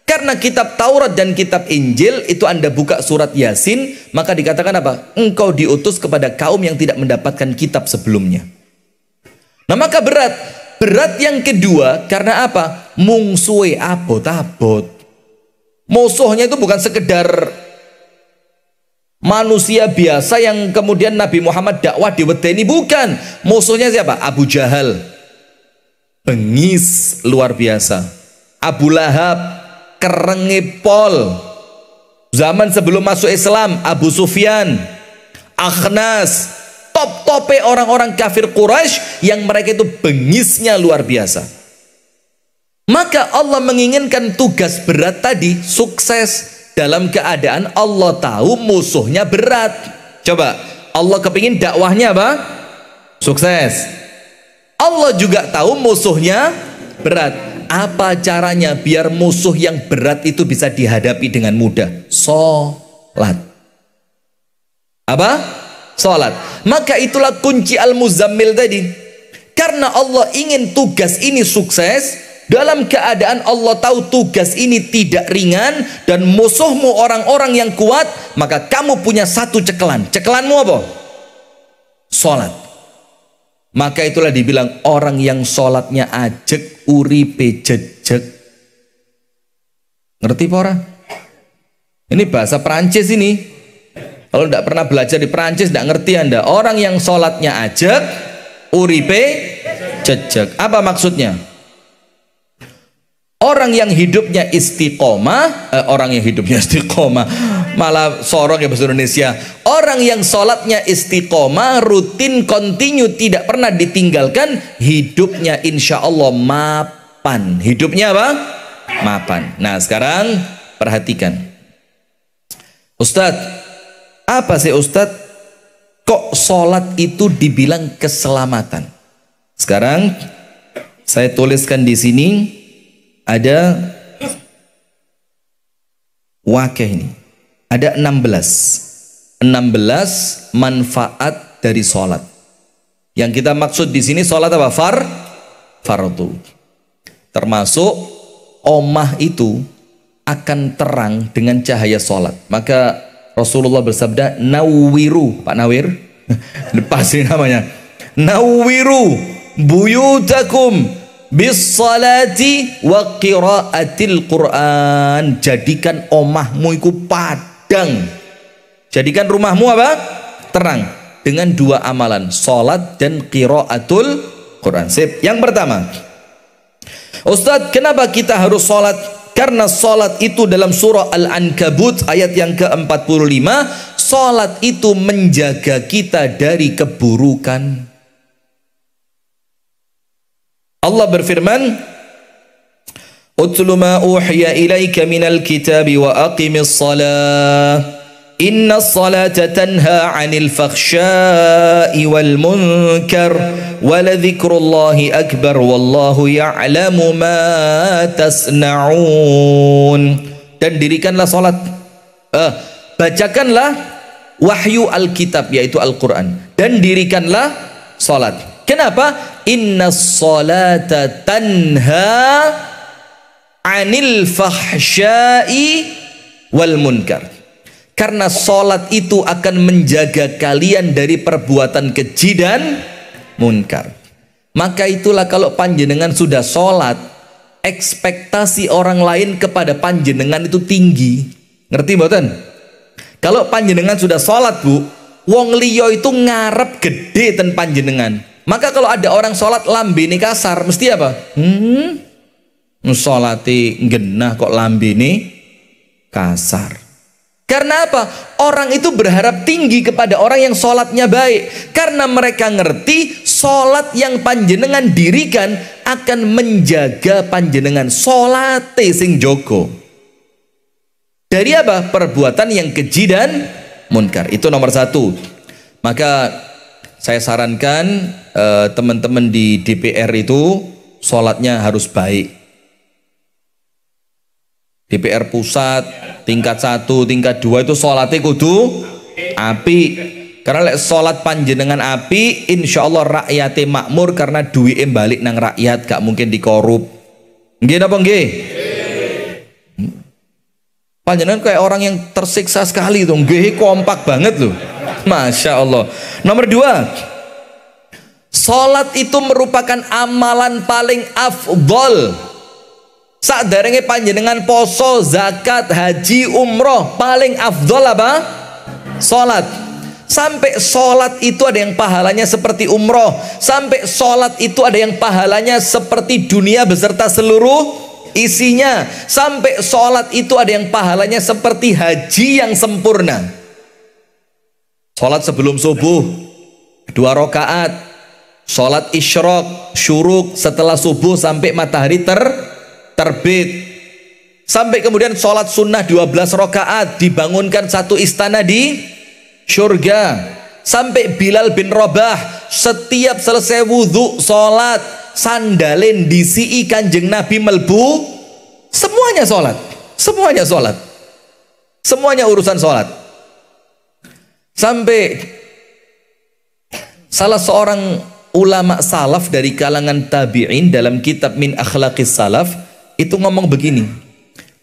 Karena kitab Taurat dan kitab Injil itu Anda buka surat Yasin, maka dikatakan apa? Engkau diutus kepada kaum yang tidak mendapatkan kitab sebelumnya. Nah, maka berat. Berat yang kedua karena apa? Mungsuhe abot-abot. Musuhnya itu bukan sekedar manusia biasa yang kemudian Nabi Muhammad dakwah diwedeni, bukan. Musuhnya siapa? Abu Jahal. Bengis luar biasa. Abu Lahab, kerenge pol. Zaman sebelum masuk Islam, Abu Sufyan, Akhnas, top-tope orang-orang kafir Quraisy yang mereka itu bengisnya luar biasa. Maka Allah menginginkan tugas berat tadi sukses dalam keadaan Allah tahu musuhnya berat. Coba, Allah kepingin dakwahnya apa? Sukses. Allah juga tahu musuhnya berat. Apa caranya biar musuh yang berat itu bisa dihadapi dengan mudah? Sholat. Apa? Sholat. Maka itulah kunci Al-Muzammil tadi. Karena Allah ingin tugas ini sukses, dalam keadaan Allah tahu tugas ini tidak ringan dan musuhmu orang-orang yang kuat, maka kamu punya satu cekelan. Cekelanmu apa? Sholat. Maka itulah dibilang orang yang sholatnya ajek, uripe jejek. Ngerti pora? Ini bahasa Perancis ini. Kalau tidak pernah belajar di Perancis tidak ngerti Anda. Orang yang sholatnya ajek, uripe jejek. Apa maksudnya? Orang yang hidupnya istiqomah, malah sorong ya bahasa Indonesia. Orang yang sholatnya istiqomah, rutin, kontinu, tidak pernah ditinggalkan, hidupnya insya Allah mapan. Hidupnya apa? Mapan. Nah sekarang perhatikan, Ustadz, apa sih Ustadz? Kok sholat itu dibilang keselamatan? Sekarang saya tuliskan di sini. Ada wakil ini. Ada 16 manfaat dari sholat. Yang kita maksud di sini sholat apa? Fardu. Termasuk omah itu akan terang dengan cahaya sholat. Maka Rasulullah bersabda, nawiru, Pak Nawir, lepas ini namanya, nawiru buyutakum bis salati wa qiraatil Quran. Jadikan omahmu itu padang, jadikan rumahmu apa? Terang dengan dua amalan, salat dan qiraatul Quran. Sip. Yang pertama, Ustadz, kenapa kita harus salat? Karena salat itu dalam surah Al-Ankabut ayat yang ke-45, salat itu menjaga kita dari keburukan. Allah berfirman, "Utlu ma uhiya ilaika minal kitabi wa aqimis salah. Innas salata tanha 'anil fakhsya'i wal munkar wa la dzikrullahi akbar wallahu ya'lamu ma tasna'un." dan dirikanlah salat. Bacakanlah wahyu Alkitab yaitu Al-Quran dan dirikanlah salat. Kenapa? Innas salata tanha 'anil fahsya'i wal munkar. Karena salat itu akan menjaga kalian dari perbuatan keji dan munkar. Maka itulah kalau panjenengan sudah salat, ekspektasi orang lain kepada panjenengan itu tinggi. Ngerti mboten? Kalau panjenengan sudah salat, Bu, wong liya itu ngarep gede ten panjenengan. Maka kalau ada orang salat lambene kasar, mesti apa? Salate genah kok lambene kasar. Karena apa? Orang itu berharap tinggi kepada orang yang sholatnya baik. Karena mereka ngerti sholat yang panjenengan dirikan akan menjaga panjenengan sholate sing jogo. Dari apa? Perbuatan yang keji dan munkar. Itu nomor satu. Maka saya sarankan teman-teman di DPR itu sholatnya harus baik. DPR pusat tingkat 1, tingkat 2 itu sholatnya kudu api. Karena lek sholat panjenengan api, insya Allah rakyatnya makmur karena duitnya balik nang rakyat, gak mungkin dikorup. Nggih napa nggih? Panjenengan kayak orang yang tersiksa sekali tuh, nggih kompak banget loh. Masya Allah. Nomor 2, sholat itu merupakan amalan paling afdol. Sadarenge panjenengan poso, zakat, haji, umroh, paling afdol apa? Sholat. Sampai sholat itu ada yang pahalanya seperti umroh. Sampai sholat itu ada yang pahalanya seperti dunia beserta seluruh isinya. Sampai sholat itu ada yang pahalanya seperti haji yang sempurna. Sholat sebelum subuh 2 rakaat. Sholat isyraq, syuruk setelah subuh sampai matahari terbit. Sampai kemudian sholat sunnah 12 rakaat, dibangunkan satu istana di surga. Sampai Bilal bin Rabah setiap selesai wudhu sholat, sandalen disi kanjeng Nabi melbu, semuanya sholat, semuanya sholat, semuanya urusan sholat. Sampai salah seorang ulama salaf dari kalangan tabi'in dalam kitab Min Akhlaqis Salaf itu ngomong begini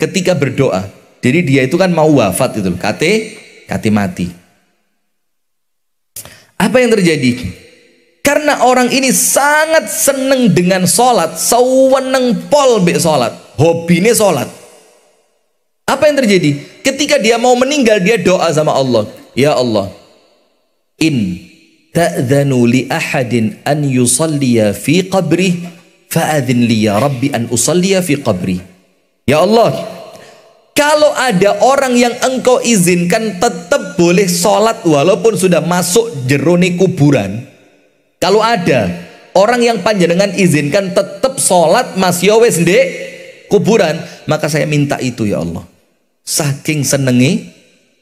ketika berdoa. Jadi dia itu kan mau wafat itu, kate mati. Apa yang terjadi? Karena orang ini sangat seneng dengan sholat, seweneng pol be sholat, hobinya sholat. Apa yang terjadi? Ketika dia mau meninggal, dia doa sama Allah, ya Allah, in ta'dhanu li ahadin an yusalliya fi qabri fa'adhin li ya Rabbi an usalliya fi qabri. Ya Allah, kalau ada orang yang engkau izinkan tetap boleh sholat walaupun sudah masuk jerone kuburan, kalau ada orang yang panjenengan izinkan tetap sholat masih wes ndek kuburan, maka saya minta itu ya Allah. Saking senengi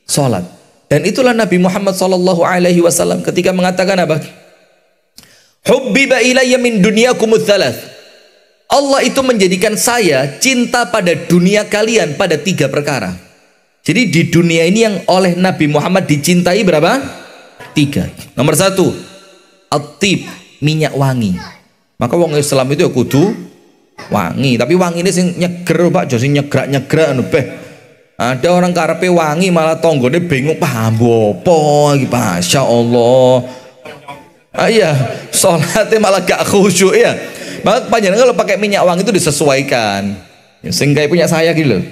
sholat. Dan itulah Nabi Muhammad SAW ketika mengatakan apa? Hubbiba ilayya min dunyakumut thalath. Allah itu menjadikan saya cinta pada dunia kalian pada 3 perkara. Jadi di dunia ini yang oleh Nabi Muhammad dicintai berapa? 3. Nomor 1, at-tib, minyak wangi. Maka wong Islam itu ya kudu wangi. Tapi wangi ini sing nyeger Pak, sing nyegrak-nyegrak anu beh. Ada orang karepe wangi malah tonggone bingung paham apa iki, Masya Allah. Iya, sholatnya malah gak khusyuk ya. Maka panjenengan kalau pakai minyak wangi itu disesuaikan. Sehingga punya saya gitu loh.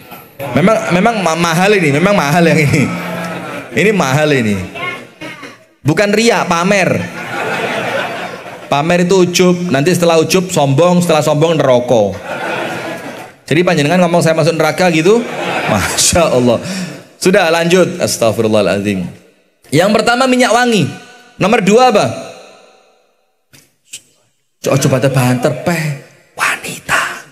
Memang mahal ini, memang mahal yang ini. Ini mahal ini. Bukan ria, pamer. Pamer itu ujub, nanti setelah ujub sombong, setelah sombong neraka. Jadi panjenengan ngomong saya masuk neraka gitu, Masya Allah. Sudah lanjut, astagfirullahaladzim. Yang pertama minyak wangi. Nomor 2 apa? Coba banter peh wanita.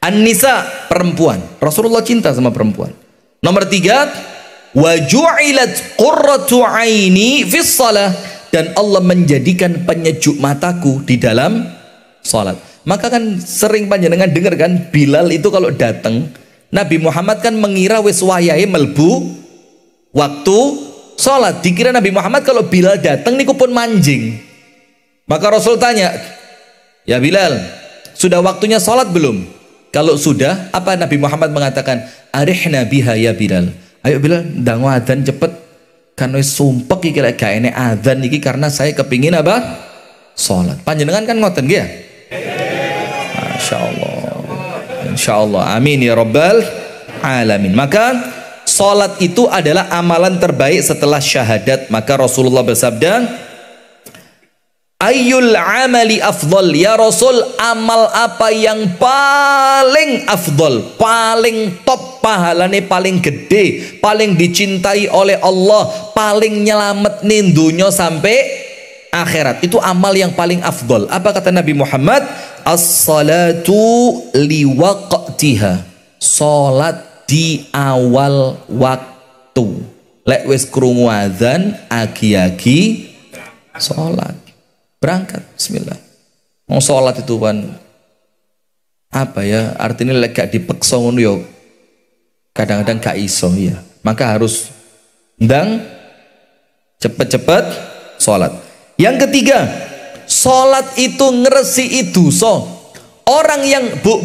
An-nisa, perempuan. Rasulullah cinta sama perempuan. Nomor 3, wa ju'ilat qurratu aini fis shalah, dan Allah menjadikan penyejuk mataku di dalam salat. Maka kan sering panjenengan dengar kan Bilal itu kalau datang Nabi Muhammad kan mengira wis wayahe melbu waktu sholat. Dikira Nabi Muhammad kalau Bilal datang niku pun manjing. Maka Rasul tanya, ya Bilal, sudah waktunya sholat belum? Kalau sudah, apa Nabi Muhammad mengatakan? Arihna biha ya Bilal. Ayo Bilal, ndang adzan cepet. Kan wis sumpek iki lek gak enek adzan iki karena saya kepingin apa? Sholat. Panjenengan kan ngoten nggih ya? Masya Allah. Insya Allah, amin ya rabbal alamin. Maka salat itu adalah amalan terbaik setelah syahadat. Maka Rasulullah bersabda, ayyul amali afdal, ya Rasul, amal apa yang paling afdal, paling top, pahalane paling gede, paling dicintai oleh Allah, paling nyelamet nih dunya sampai akhirat. Itu amal yang paling afdal. Apa kata Nabi Muhammad? As-salatu liwaqtiha, salat di awal waktu. Lek wis krungu adzan, agi-agi salat, berangkat bismillah. Mau salat itu kan apa ya, artinya lek gak dipeksa ngono yo kadang-kadang gak iso ya. Maka harus ndang cepet-cepet salat. Yang ketiga, salat itu ngeresi itu so. Orang yang bu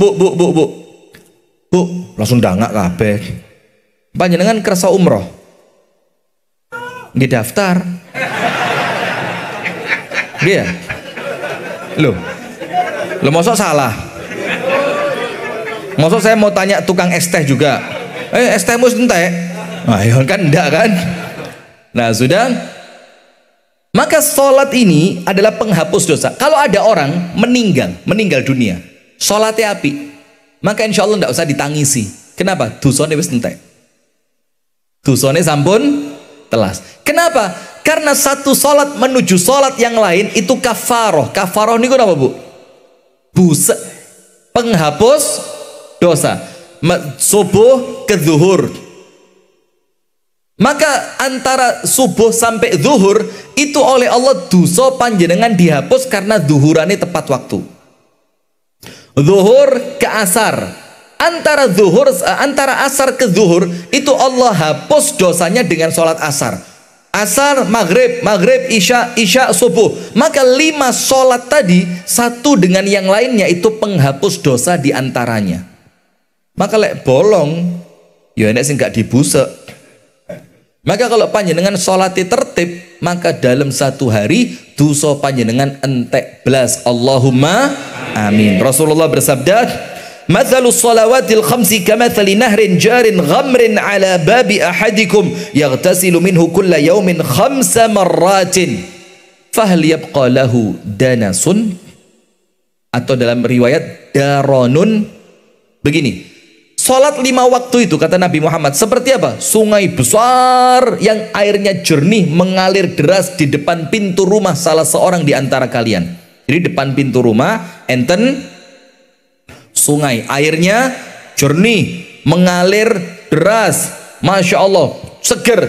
langsung dangak kabeh. Panjenengan kersa umroh nggih daftar. Nggih ya? Loh mosok salah. Mosok saya mau tanya tukang es teh juga. Es teh mus entek. Ayo kan enggak kan? Nah, sudah. Maka sholat ini adalah penghapus dosa. Kalau ada orang meninggal dunia, sholatnya api, maka insya Allah tidak usah ditangisi. Kenapa? Dosane wis entek. Dosane sampun telas. Kenapa? Karena satu sholat menuju sholat yang lain itu kafaroh. Kafaroh ini apa bu? Busa, penghapus dosa. Subuh ke zuhur. Maka antara subuh sampai zuhur itu oleh Allah dosa panjenengan dihapus karena zuhurannya tepat waktu. Zuhur ke asar, antara asar ke zuhur itu Allah hapus dosanya dengan sholat asar. Asar, maghrib, isya, subuh. Maka 5 sholat tadi satu dengan yang lainnya itu penghapus dosa diantaranya. Maka lek bolong, ya enek sing gak dibusek. Maka kalau panjenengan sholati tertib, maka dalam satu hari dosa panjenengan entek belas. Allahumma amin. Rasulullah bersabda, "Mathalus shalawatil khamsi kamathali nahrin jarin ghamrin ala babi ahadikum yaghtasilu minhu kulla yawmin 5 marratin fahal yabqa lahu danasun." Atau dalam riwayat daronun begini. Sholat 5 waktu itu kata Nabi Muhammad seperti apa? Sungai besar yang airnya jernih mengalir deras di depan pintu rumah salah seorang di antara kalian. Jadi depan pintu rumah enten sungai, airnya jernih mengalir deras, masya Allah, seger.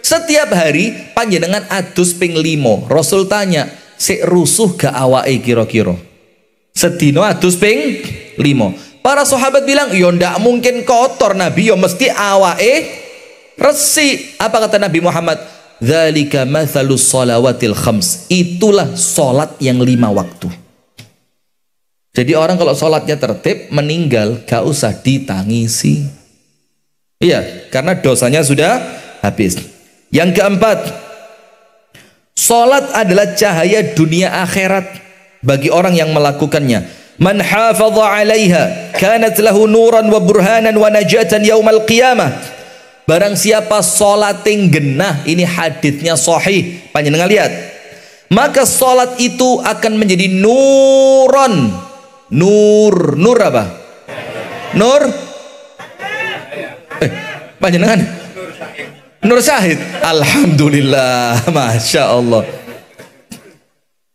Setiap hari panjenengan adus ping 5. Rasul tanya, sik rusuh gak awake kira-kira? Sedino adus ping 5. Para sahabat bilang, yo ndak mungkin kotor Nabi, yo mesti awake resi. Apa kata Nabi Muhammad? Dzalika mathalus shalawatil khams. Itulah salat yang 5 waktu. Jadi orang kalau salatnya tertib meninggal gak usah ditangisi. Iya, karena dosanya sudah habis. Yang keempat, salat adalah cahaya dunia akhirat bagi orang yang melakukannya. Man hafadha 'alaiha kanat lahu nuran wa burhanan wa najatan yaumal qiyamah. Barang siapa salating genah, ini haditsnya sahih, panjenengan lihat. Maka salat itu akan menjadi nuron. Nur apa? Nur panjenengan nur syahid. Alhamdulillah, masya Allah.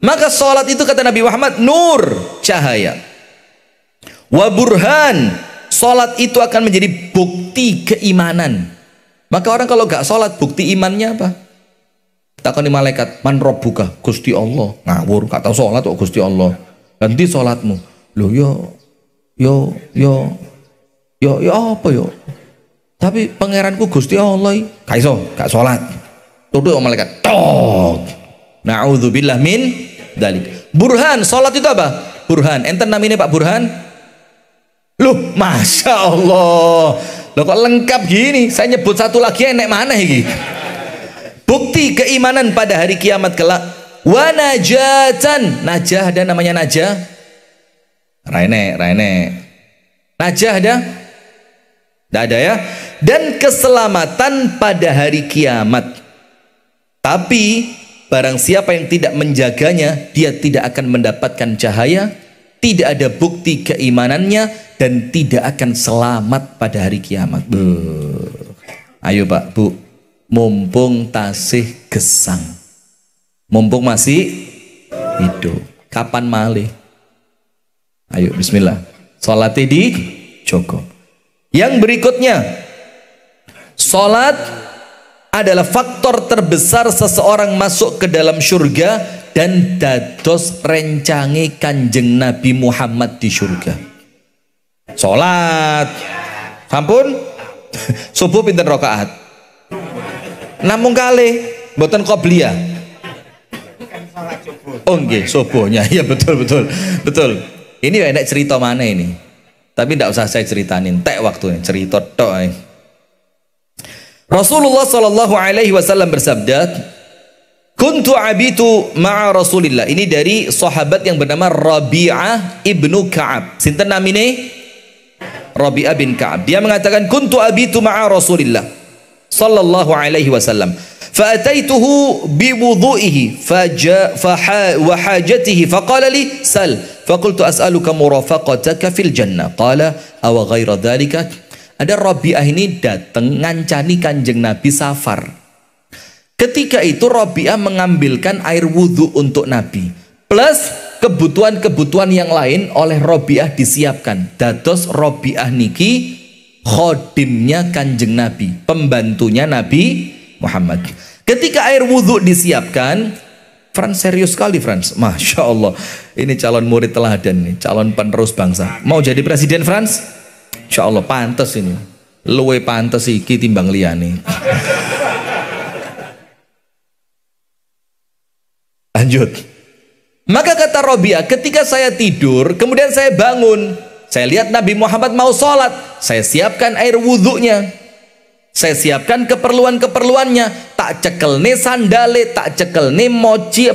Maka sholat itu kata Nabi Muhammad nur, cahaya. Wa burhan, sholat itu akan menjadi bukti keimanan. Maka orang kalau gak sholat, bukti imannya apa? Takoni malaikat, man robbuka, Gusti Allah. Ngawur, gak tahu sholat kok Gusti Allah. Ganti sholatmu. Loh yo Ya apa yo? Tapi pangeranku Gusti Allah gak iso, gak salat. Tuduh malaikat. Tok. Nauzubillah min dzalik. Burhan, salat itu apa? Burhan. Enten namanya Pak Burhan? Loh, Masya Allah. Loh kok lengkap gini? Saya nyebut satu lagi enek mana iki? Bukti keimanan pada hari kiamat kelak. Wa najatan. Najah ada namanya najah? Raine. Najah ada? Tidak ada ya. Dan keselamatan pada hari kiamat. Tapi barang siapa yang tidak menjaganya, dia tidak akan mendapatkan cahaya, tidak ada bukti keimanannya, dan tidak akan selamat pada hari kiamat. Ayo Pak, Bu, mumpung tasih gesang, mumpung masih hidup, kapan malih? Ayo bismillah, sholat di Joko. Yang berikutnya, sholat adalah faktor terbesar seseorang masuk ke dalam surga dan dados rencangi Kanjeng Nabi Muhammad di surga. Salat sampun subuh pinten rakaat? Namung kalih mboten qobliyah. Oh nggih, subuhnya. Ya betul. Ini ya enak cerita mana ini? Tapi tidak usah saya ceritanin, tek waktunya cerita tok. Rasulullah sallallahu alaihi wasallam bersabda, "Kuntu abitu ma'a Rasulillah." Ini dari sahabat yang bernama Rabi'ah ibnu Ka'ab. Sinten namine? Rabi'ah bin Ka'ab. Dia mengatakan, "Kuntu abitu ma'a Rasulillah sallallahu alaihi wasallam. Fa'ataituhu biwudhu'ihi wa hajatihi faqala li sal. Faqultu as'aluka murafaqataka fil jannah. Qala aw ghaira dhalika." Ada Rabi'ah ini datang ngancani Kanjeng Nabi safar. Ketika itu Rabi'ah mengambilkan air wudhu untuk Nabi, plus kebutuhan-kebutuhan yang lain oleh Rabi'ah disiapkan. Dados Rabi'ah niki khodimnya Kanjeng Nabi, pembantunya Nabi Muhammad. Ketika air wudhu disiapkan, Frans serius sekali Frans, Masya Allah. Ini calon murid teladan nih, calon penerus bangsa. Mau jadi presiden Frans? Insya Allah pantas ini, luwe pantas iki timbang liyane. Lanjut. Maka kata Rabi'ah, ketika saya tidur, kemudian saya bangun, saya lihat Nabi Muhammad mau sholat, saya siapkan air wudhunya, saya siapkan keperluan-keperluannya, tak cekelne sandale, tak cekelne moci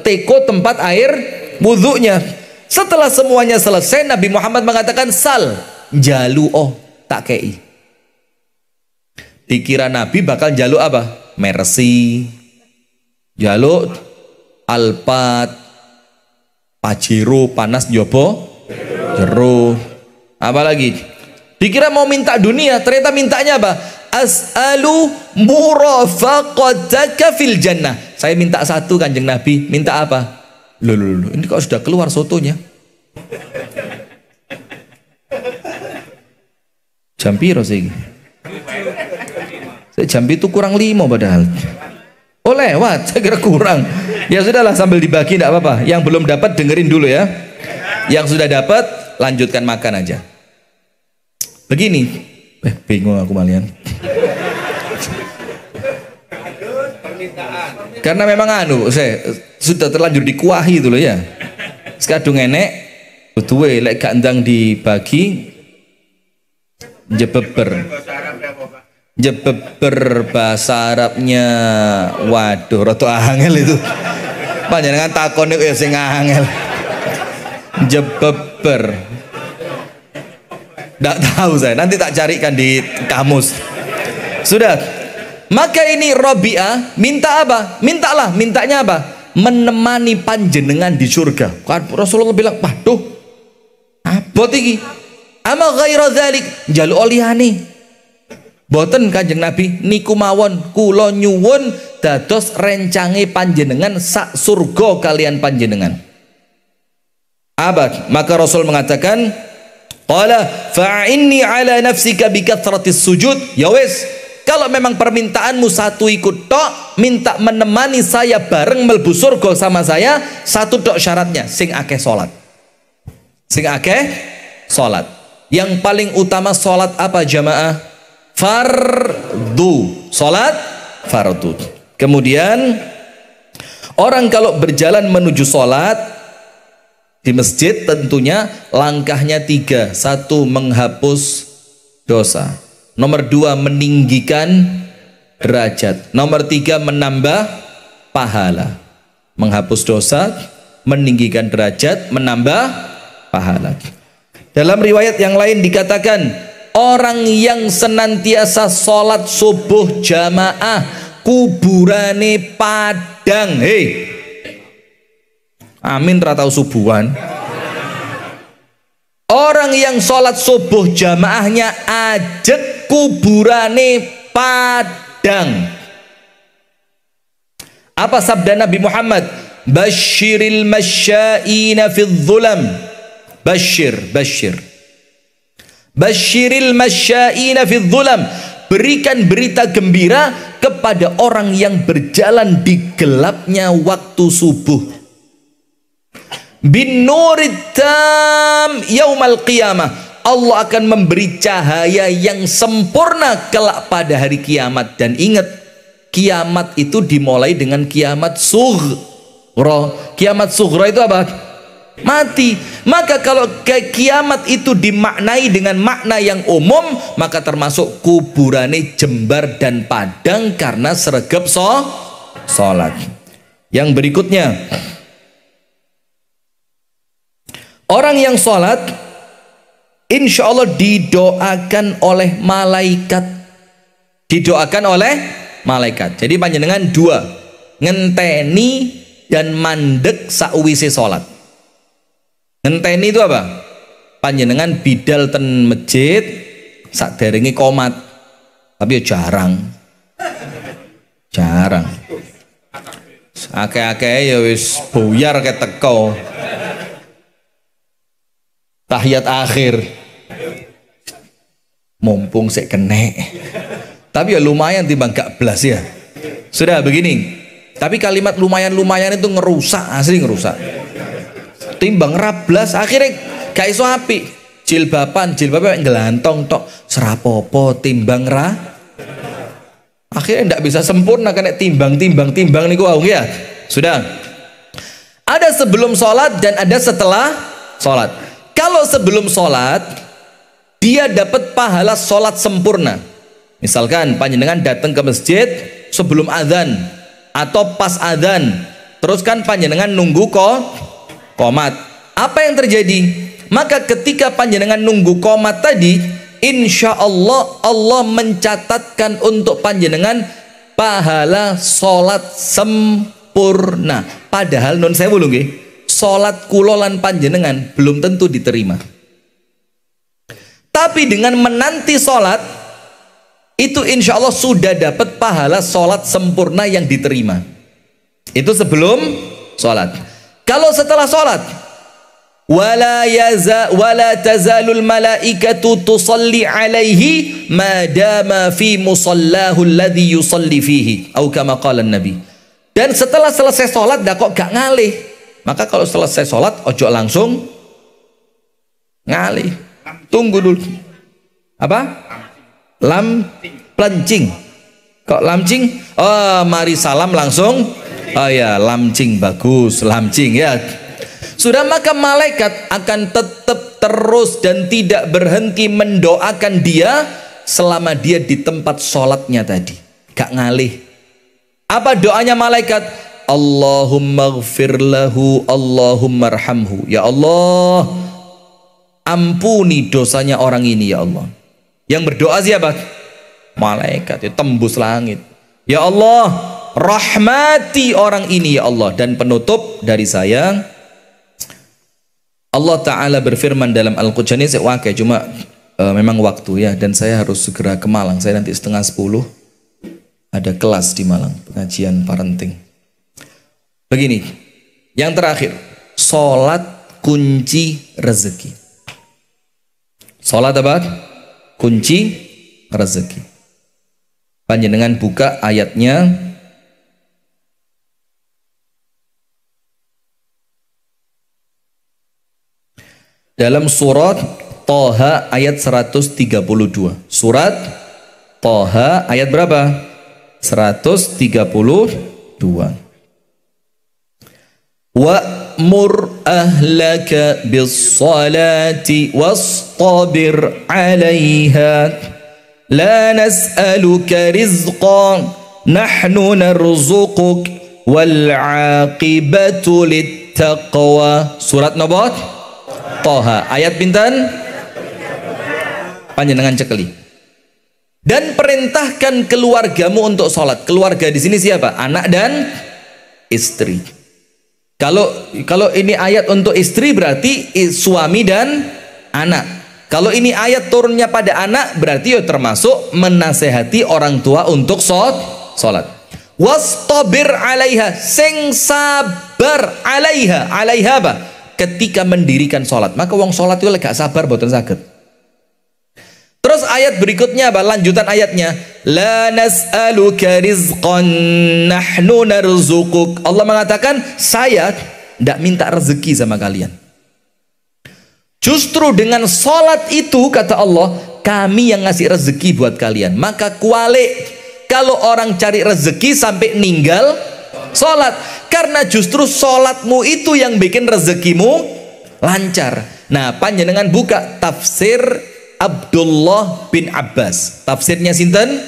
teko tempat air wudhunya. Setelah semuanya selesai, Nabi Muhammad mengatakan sal. Jalu tak kei. Dikira Nabi bakal jalu apa? Mercy, jalu Alphard, Pajero, panas jopo jero. Apa lagi? Dikira mau minta dunia, ternyata mintanya apa? As'alu murafaqataka fil jannah. Saya minta satu Kanjeng Nabi, minta apa? Loh, ini kok sudah keluar sotonya? Jam piro sih? Jam itu kurang 5 padahal. Oh lewat, saya kira kurang. Ya sudahlah, sambil dibagi tidak apa-apa. Yang belum dapat dengerin dulu ya. Yang sudah dapat lanjutkan makan aja. Begini, bingung aku malian. Karena memang saya sudah terlanjur dikuahi dulu ya. Sekadung enek, butuhe lek gak ndang dibagi. Jebeber bahasa Arabnya, waduh rada angel itu. Panjenengan takon niku ya sing angel. Jebeber. Nggak tahu saya, nanti tak carikan di kamus. Sudah. Maka ini Rabi'ah minta apa? Mintanya apa? Menemani panjenengan di surga. Rasulullah bilang, "Waduh, abot iki. Ama ghaira dzalik, jalu olihane." Boten Kanjeng Nabi, niku mawon kula nyuwun dados rencange panjenengan sak surga kalian panjenengan. Abad. Maka Rasul mengatakan, qala fa'inni ala nafsika bikathratis sujud. Ya wis, kalau memang permintaanmu satu ikut tok, minta menemani saya bareng melbu surga sama saya, satu tok syaratnya, sing akeh salat. Sing akeh salat. Yang paling utama sholat apa jamaah? Fardu. Sholat fardu. Kemudian orang kalau berjalan menuju sholat di masjid tentunya langkahnya 3. 1. Menghapus dosa. Nomor 2. Meninggikan derajat. Nomor 3. Menambah pahala. Menghapus dosa, meninggikan derajat, menambah pahala. Dalam riwayat yang lain dikatakan, orang yang senantiasa sholat subuh jamaah kuburane padang. Hei, amin ratau subuhan. Orang yang sholat subuh jamaahnya ajek kuburane padang. Apa sabda Nabi Muhammad? Basyiril masya'ina fidh dhulam. Basyir. Basyiril masya'ina fidh dhulam. Berikan berita gembira kepada orang yang berjalan di gelapnya waktu subuh. Bin nurid tam yaumal qiyamah. Allah akan memberi cahaya yang sempurna kelak pada hari kiamat. Dan ingat, kiamat itu dimulai dengan kiamat sughra. Kiamat sughra itu apa? Mati. Maka kalau kiamat itu dimaknai dengan makna yang umum, maka termasuk kuburane jembar dan padang karena sregep sholat. Yang berikutnya, orang yang sholat insya Allah didoakan oleh malaikat. Didoakan oleh malaikat. Jadi panjenengan 2, ngenteni dan mandek sakwise sholat. Ngenteni itu apa? Panjenengan bidal ten masjid sakderenge qomat. Tapi ya jarang. Akeh-akeh ya wis buyar keteko. Tahiyat akhir. Mumpung sik kenek. Tapi ya lumayan timbang gak blas ya. Sudah begini. Tapi kalimat lumayan itu ngerusak, asli ngerusak. Timbang rablas akhirnya gak iso apik. Jilbaban ngelantong tok serapopo timbang akhirnya ndak bisa sempurna karena timbang niku wau ya. Sudah. Ada sebelum sholat dan ada setelah sholat. Kalau sebelum sholat dia dapat pahala sholat sempurna. Misalkan panjenengan datang ke masjid sebelum adzan atau pas adzan, terus kan panjenengan nunggu qomat. Apa yang terjadi? Maka ketika panjenengan nunggu qomat tadi, insya Allah Allah mencatatkan untuk panjenengan pahala sholat sempurna. Padahal non sewu lho nggih, sholat kulolan panjenengan belum tentu diterima. Tapi dengan menanti sholat itu insya Allah sudah dapat pahala sholat sempurna yang diterima. Itu sebelum sholat. Kalau setelah sholat, wala tazalul malaikatu tusalli alaihi madama fi musallahu alladhi yusalli fihi, atau kama qala Nabi. Dan setelah selesai sholat dah kok gak ngalih. Maka kalau selesai sholat ojo langsung ngalih, tunggu dulu. Apa? Lamcing. Kok lamcing? Oh, mari salam langsung. Oh ya, lamcing, bagus, lamcing ya. Sudah, maka malaikat akan tetap terus dan tidak berhenti mendoakan dia selama dia di tempat sholatnya tadi, gak ngalih. Apa doanya malaikat? Allahumma ghfir lahu, Allahumma arhamhu. Ya Allah, ampuni dosanya orang ini ya Allah. Yang berdoa siapa? Malaikat. Ya, tembus langit. Ya Allah, rahmati orang ini ya Allah. Dan penutup dari saya, Allah Ta'ala berfirman dalam Al-Quran ini, saya wakai cuma memang waktu ya, dan saya harus segera ke Malang. Saya nanti 9:30 ada kelas di Malang, pengajian parenting. Begini, yang terakhir, sholat kunci rezeki. Sholat apa? Kunci rezeki. Panjenengan buka ayatnya dalam surat Toha ayat 132. Surat Toha ayat berapa? 132. Wa'mur ahlaka bis-salati wastabir 'alaiha la nas'aluka rizqan nahnu narzuquk wal 'aqibatu lit-taqwa. Surat napa? Toha ayat pinten? Panjenengan cekeli. Dan perintahkan keluargamu untuk sholat. Keluarga di sini siapa? Anak dan istri. Kalau ini ayat untuk istri berarti suami dan anak. Kalau ini ayat turunnya pada anak berarti termasuk menasehati orang tua untuk sholat. Wastabir 'alaiha, sing sabar 'alaiha. 'Alaiha apa? Ketika mendirikan sholat. Maka wong sholat itu gak sabar boten saged. Terus ayat berikutnya apa? Lanjutan ayatnya, la nas'aluka rizqan nahnu narzuquk. Allah mengatakan, saya tidak minta rezeki sama kalian. Justru dengan sholat itu, kata Allah, kami yang ngasih rezeki buat kalian. Maka kualik kalau orang cari rezeki sampai ninggal sholat, karena justru sholatmu itu yang bikin rezekimu lancar. Nah, panjenengan buka tafsir Abdullah bin Abbas. Tafsirnya sinten?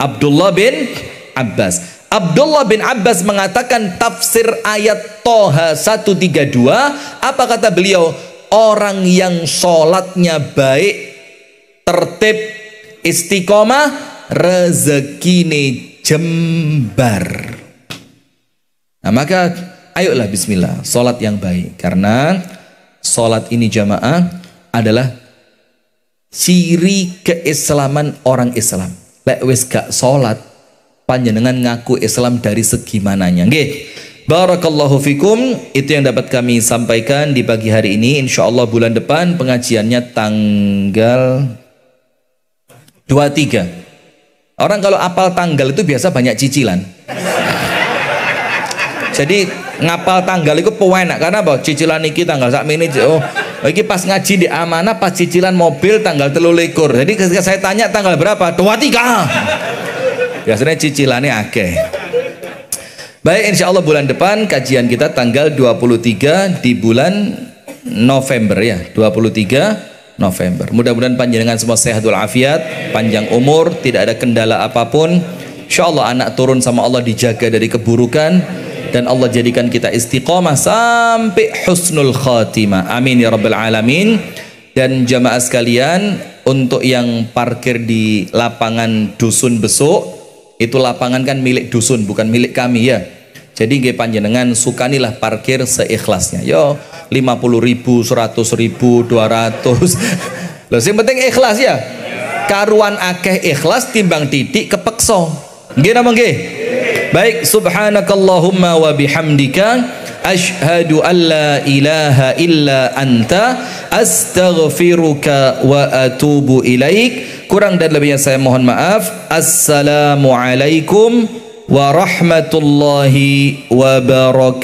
Abdullah bin Abbas. Abdullah bin Abbas mengatakan tafsir ayat Toha 132. Apa kata beliau? Orang yang sholatnya baik, tertib, istiqomah, rezekine jembar. Nah, maka ayolah bismillah, sholat yang baik. Karena sholat ini jamaah adalah ciri keislaman orang Islam. Lek wis gak sholat, panjenengan ngaku Islam dari segi mananya. Nggih. Barakallahu fikum. Itu yang dapat kami sampaikan di pagi hari ini. Insyaallah bulan depan pengajiannya tanggal 23. Orang kalau apal tanggal itu biasa banyak cicilan. Jadi ngapal tanggal itu pewenak karena apa? Cicilan iki tanggal sakmene. Oh, iki pas ngaji di amanah pas cicilan mobil tanggal 23. Jadi ketika saya tanya tanggal berapa? 23. Biasanya cicilannya akeh. Baik, insya Allah bulan depan kajian kita tanggal 23 di bulan November ya, 23 November. Mudah-mudahan panjenengan semua sehat walafiat, panjang umur, tidak ada kendala apapun. Insya Allah anak turun sama Allah dijaga dari keburukan, dan Allah jadikan kita istiqomah sampai husnul khatimah. Amin ya rabbal alamin. Dan jamaah sekalian, untuk yang parkir di lapangan Dusun Besuk, itu lapangan kan milik dusun, bukan milik kami ya. Jadi nggih panjenengan sukanilah parkir seikhlasnya. Yo 50.000, 100.000, 200. Loh, yang penting ikhlas ya. Karuan akeh ikhlas timbang titik kepeksa. Nggih napa nggih? Baik, subhanakallahumma wa bihamdika asyhadu an la ilaha illa anta astaghfiruka wa atubu ilaik. Kurang dan lebihnya saya mohon maaf. Assalamualaikum warahmatullahi wabarakatuh.